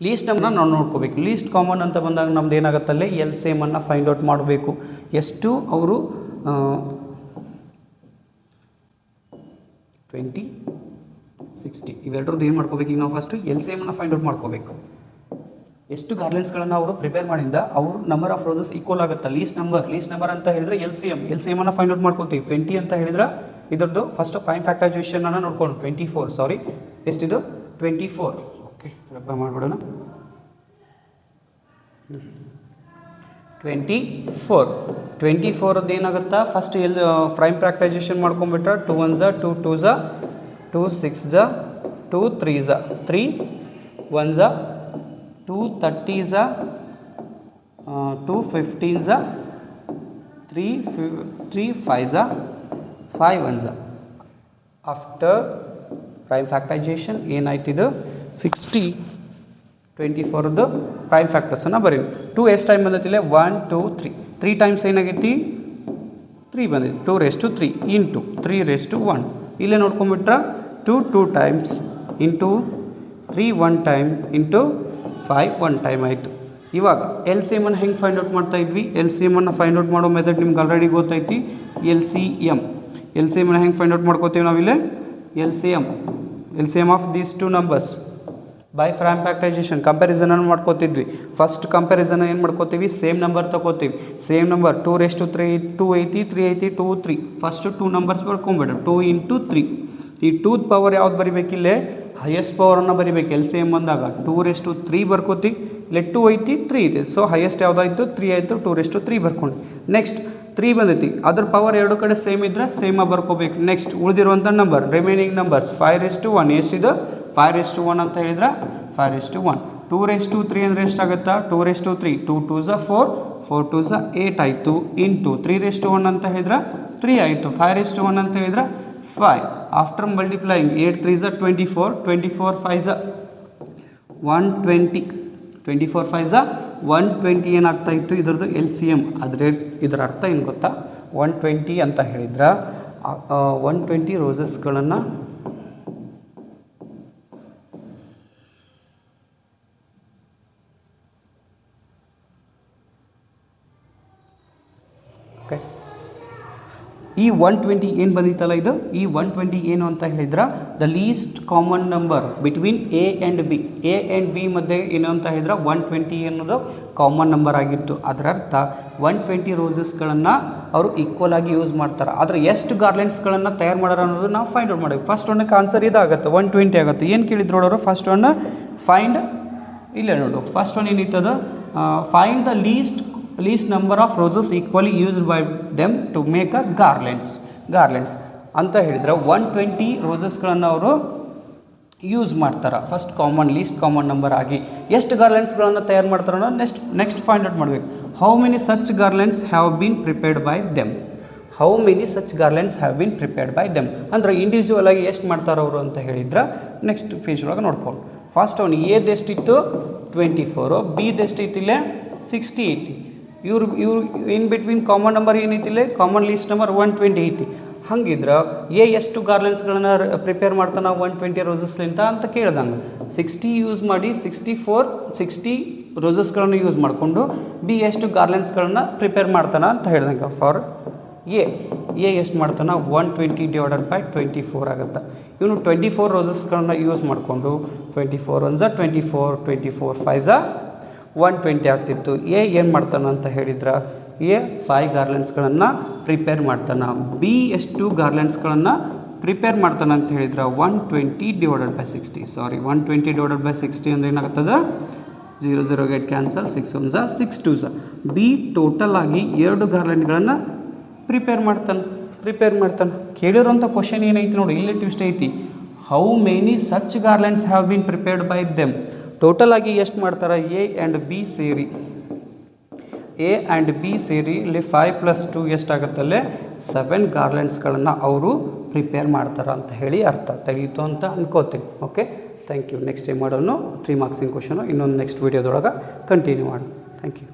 A: Least ನಂಬರ್ನ ನಾವು ನೋಡ್ಕೋಬೇಕು. ಲೀಸ್ಟ್ ಕಾಮನ್ ಅಂತ ಬಂದಾಗ ನಮ್ದು ಏನಾಗುತ್ತಲ್ಲೇ LCM ಅನ್ನು ಫೈಂಡ್ ಔಟ್ ಮಾಡಬೇಕು. ಎಷ್ಟು ಅವರು 20 60 ಇವೆರಡರದ್ದು ಏನು ಮಾಡ್ಕೋಬೇಕು. ಈಗ ನಾವು ಫಸ್ಟು LCM ಅನ್ನು ಫೈಂಡ್ ಔಟ್ ಮಾಡ್ಕೋಬೇಕು. ಎಷ್ಟು ಗಾರ್ಲೆಂಡ್ಸ್ಗಳನ್ನು ಅವರು ಪ್ರಿಪೇರ್ ಮಾಡಿಂದ ಅವರು ನಂಬರ್ ಆಫ್ ರೋಸಸ್ ಈಕ್ವಲ್ ಆಗುತ್ತೆ. ಲೀಸ್ಟ್ ನಂಬರ್ ಅಂತ ಹೇಳಿದ್ರೆ LCM ಅನ್ನು ಫೈಂಡ್ ಔಟ್ ಮಾಡ್ಕೊತೀವಿ. 20 ಅಂತ ಹೇಳಿದ್ರೆ ಇದ್ರದ್ದು ಫಸ್ಟ್ ಪ್ರೈಮ್ ಫ್ಯಾಕ್ಟರೈಸೇಷನ್ ಅನ್ನು ನೋಡ್ಕೊಂಡು 24 ಎಷ್ಟಿದು 24. ಓಕೆ ರಬ್ಬ ಮಾಡಿಬಿಡೋಣ. 24 ಏನಾಗುತ್ತಾ ಫಸ್ಟ್ ಪ್ರೈಮ್ ಫ್ಯಾಕ್ಟರೈಸೇಷನ್ ಮಾಡ್ಕೊಂಡ್ಬಿಟ್ರೆ 2 1 2 2 2 6 2 3 3 1 2 30 2 15 3 5 5 1 ಆಫ್ಟರ್ ಪ್ರೈಮ್ ಫ್ಯಾಕ್ಟರೈಸೇಷನ್ ಏನಾಯ್ತಿದು 60 24ದು ಪ್ರೈಮ್ ಫ್ಯಾಕ್ಟರ್ಸನ್ನು ಬರೀವಿ. 2 ಎಷ್ಟು ಟೈಮ್ ಬಂದೈತಿಲ್ಲ 1 2 3 ಟೈಮ್ಸ್ ಏನಾಗೈತಿ 3 ಬಂದೈತಿ. 2⁻³ ಇಂಟು 3⁻1 ಇಲ್ಲೇ ನೋಡ್ಕೊಂಬಿಟ್ರೆ 2 times into 3 1 time into 5 1 time ಆಯಿತು. ಇವಾಗ ಎಲ್ ಸಿ ಎಮನ್ನು ಹೆಂಗೆ ಫೈಂಡ್ ಔಟ್ ಮಾಡ್ತಾ ಇದ್ವಿ, ಎಲ್ ಸಿ ಎಮನ್ನು ಫೈಂಡ್ ಔಟ್ ಮಾಡೋ ಮೆಥಡ್ ನಿಮ್ಗೆ ಆಲ್ರೆಡಿ ಗೊತ್ತೈತಿ. ಎಲ್ ಸಿ ಎಮನ್ನು ಹೆಂಗೆ ಫೈಂಡ್ ಔಟ್ ಮಾಡ್ಕೋತೀವಿ ನಾವಿಲ್ಲಿ, L C M of these two numbers by prime factorisation ಕಂಪ್ಯಾರಿಸನನ್ನು ಮಾಡ್ಕೋತಿದ್ವಿ. ಫಸ್ಟ್ ಕಂಪ್ಯಾರಿಸನ್ ಏನು ಮಾಡ್ಕೋತೀವಿ, ಸೇಮ್ ನಂಬರ್ ತೊಗೋತೀವಿ. ಸೇಮ್ ನಂಬರ್ 2 2 ಐತಿ, 3 ಐತಿ, 2 3. ಫಸ್ಟು 2 ನಂಬರ್ಸ್ ಬರ್ಕೊಂಬೇಡ, 2 × 3. ಈ 2th ಪವರ್ ಯಾವ್ದು ಬರಿಬೇಕಿಲ್ಲೇ, ಹೈಯೆಸ್ಟ್ ಪವರನ್ನು ಬರಿಬೇಕು. ಎಲ್ ಸಿ ಎಮ್ ಬಂದಾಗ 2 3 ಬರ್ಕೋತೀವಿ. ಇಲ್ಲಿ 2 ಐತಿ, 3 ಐತಿ, ಸೊ ಹೈಯೆಸ್ಟ್ ಯಾವುದಾಯಿತು, 3 ಆಯಿತು. 2 3 ಬರ್ಕೊಂಡು ನೆಕ್ಸ್ಟ್ 3 ಬಂದೈತಿ, ಅದ್ರ ಪವರ್ ಎರಡು ಕಡೆ ಸೇಮ್ ಇದ್ದರೆ ಸೇಮಾಗಿ ಬರ್ಕೋಬೇಕು. ನೆಕ್ಸ್ಟ್ ಉಳಿದಿರುವಂಥ ನಂಬರ್ ರಿಮೈನಿಂಗ್ ನಂಬರ್ಸ್ 5:1 ಎಷ್ಟಿದೆ, 5:1 ಅಂತ ಹೇಳಿದ್ರೆ 5:1. 2 3 ಅಂದರೆ ಎಷ್ಟಾಗುತ್ತಾ, 2 3, 2 2s 4, 4 2s 8 ಆಯಿತು. ಇಂಟು 3:1 ಅಂತ ಹೇಳಿದ್ರೆ 3 ಆಯಿತು. 5:1 ಅಂತ ಹೇಳಿದ್ರೆ 5. After multiplying 8 3s 24, 24 5s 120, 24 5s 120 ಏನಾಗ್ತಾ ಇತ್ತು ಇದರದ್ದು ಎಲ್ ಸಿ ಎಮ್. ಆದರೆ ಇದರ ಅರ್ಥ ಏನು ಗೊತ್ತಾ, 120 ಅಂತ ಹೇಳಿದ್ರೆ 120 ರೋಸಸ್ಗಳನ್ನು ಓಕೆ, ಈ 120 ಏನು ಬಂದಿತ್ತಲ್ಲ ಇದು, ಈ 120 ಏನು ಅಂತ ಹೇಳಿದ್ರೆ the least common number between A and B. A and B ಮಧ್ಯೆ ಏನು ಅಂತ ಹೇಳಿದ್ರೆ 120 ಅನ್ನೋದು ಕಾಮನ್ ನಂಬರ್ ಆಗಿತ್ತು. ಅದರ ಅರ್ಥ 120 ರೋಸಸ್ಗಳನ್ನು ಅವರು ಈಕ್ವಲ್ ಆಗಿ ಯೂಸ್ ಮಾಡ್ತಾರೆ. ಆದರೆ ಎಷ್ಟು ಗಾರ್ಲೆಂಡ್ಸ್ಗಳನ್ನು ತಯಾರು ಮಾಡೋರು ಅನ್ನೋದು ನಾವು ಫೈಂಡ್ ಔಟ್ ಮಾಡಬೇಕು. ಫಸ್ಟ್ ಒನ್ನಕ್ಕೆ ಆನ್ಸರ್ ಇದಾಗುತ್ತೆ, 120 ಆಗುತ್ತೆ. ಏನು ಕೇಳಿದ್ರು ನೋಡೋರು, ಫಸ್ಟ್ ಒನ್ ಫೈಂಡ್, ಇಲ್ಲೇ ನೋಡು ಫಸ್ಟ್ ಒನ್ ಏನಿತ್ತದ, find the least number of roses equally used by them to make a garlands ಅಂತ ಹೇಳಿದರೆ 120 ರೋಸಸ್ಗಳನ್ನು ಅವರು ಯೂಸ್ ಮಾಡ್ತಾರೆ ಫಸ್ಟ್ ಲೀಸ್ಟ್ ಕಾಮನ್ ನಂಬರ್ ಆಗಿ. ಎಷ್ಟು ಗಾರ್ಲೆಂಡ್ಸ್ಗಳನ್ನು ತಯಾರು ಮಾಡ್ತಾರೆ ಅನ್ನೋ ನೆಕ್ಸ್ಟ್ ಫೈಂಡ್ ಔಟ್ ಮಾಡಬೇಕು. How many such garlands have been prepared by them, how many such garlands have been prepared by them ಅಂದರೆ ಇಂಡಿವಿಜುವಲ್ ಆಗಿ ಎಷ್ಟು ಮಾಡ್ತಾರೆ ಅವರು ಅಂತ ಹೇಳಿದ್ರೆ ನೆಕ್ಸ್ಟ್ ಪೇಜ್ ಒಳಗೆ ನೋಡ್ಕೊಂಡು. ಫಸ್ಟ್ ಅವನು ಎದು ಎಷ್ಟಿತ್ತು 24, ಬಿದು ಎಷ್ಟಿತ್ತು ಇಲ್ಲೇ 60 ಐತಿ. ಇವ್ರು ಇನ್ ಬಿಟ್ವೀನ್ ಕಾಮನ್ ನಂಬರ್ ಏನೈತಿಲ್ಲ, ಕಾಮನ್ ಲೀಸ್ಟ್ ನಂಬರ್ 120 ಐತಿ. ಹಂಗಿದ್ರೆ ಎ ಎಷ್ಟು ಗಾರ್ಲೆಂಡ್ಸ್ಗಳನ್ನು ಪ್ರಿಪೇರ್ ಮಾಡ್ತಾನೆ 120 ರೋಸಸ್ಲಿಂತ ಅಂತ ಕೇಳ್ದಂಗೆ 60 ಯೂಸ್ ಮಾಡಿ 60 ರೋಸಸ್ಗಳನ್ನು ಯೂಸ್ ಮಾಡಿಕೊಂಡು ಬಿ ಎಷ್ಟು ಗಾರ್ಲೆಂಡ್ಸ್ಗಳನ್ನು ಪ್ರಿಪೇರ್ ಮಾಡ್ತಾನೆ ಅಂತ ಹೇಳ್ದಂಗೆ. ಫಾರ್ ಎ ಎಷ್ಟು ಮಾಡ್ತಾನೆ 120 / 24 ಆಗುತ್ತೆ. ಇವನು 24 ರೋಸಸ್ಗಳನ್ನು ಯೂಸ್ ಮಾಡಿಕೊಂಡು 24 1s 24, 24 5s 120 ಆಗ್ತಿತ್ತು. ಎ ಏನು ಮಾಡ್ತಾನೆ ಅಂತ ಹೇಳಿದ್ರೆ ಎ 5 ಗಾರ್ಲೆಂಡ್ಸ್ಗಳನ್ನು ಪ್ರಿಪೇರ್ ಮಾಡ್ತಾನೆ. ಬಿ ಎಷ್ಟು ಗಾರ್ಲೆಂಡ್ಸ್ಗಳನ್ನು ಪ್ರಿಪೇರ್ ಮಾಡ್ತಾನೆ ಅಂತ ಹೇಳಿದ್ರೆ 120 / 60. ಸಾರಿ, 120 / 60 ಅಂದರೆ ಏನಾಗ್ತದೆ, 0 0 get cancel, 6 1s 6 2s. B total ಆಗಿ 2 ಗಾರ್ಲೆಂಡ್ಗಳನ್ನು ಪ್ರಿಪೇರ್ ಮಾಡ್ತಾನೆ. ಕೇಳಿರೋಂಥ ಕ್ವಶನ್ ಏನೈತಿ ನೋಡಿ, ಇಲ್ಲಿ ಟ್ವಿಸ್ಟ್ ಐತಿ. How many such garlands have been prepared by them. Total ಆಗಿ ಎಷ್ಟು ಮಾಡ್ತಾರೆ, ಎ ಆ್ಯಂಡ್ ಬಿ ಸೇರಿ ಇಲ್ಲಿ 5 + 2 ಎಷ್ಟಾಗುತ್ತಲ್ಲೇ 7 ಗಾರ್ಲೆಂಡ್ಸ್ಗಳನ್ನು ಅವರು ಪ್ರಿಪೇರ್ ಮಾಡ್ತಾರೆ ಅಂತ ಹೇಳಿ ಅರ್ಥ ತೆಗೀತು ಅಂತ ಅನ್ಕೋತೀನಿ. Okay, thank you. Next time ಮಾಡೋನು 3 ಮಾರ್ಕ್ಸಿನ ಕ್ವಶನು ಇನ್ನೊಂದು ನೆಕ್ಸ್ಟ್ ವೀಡಿಯೋದೊಳಗೆ ಕಂಟಿನ್ಯೂ ಮಾಡೋಣ. Thank you.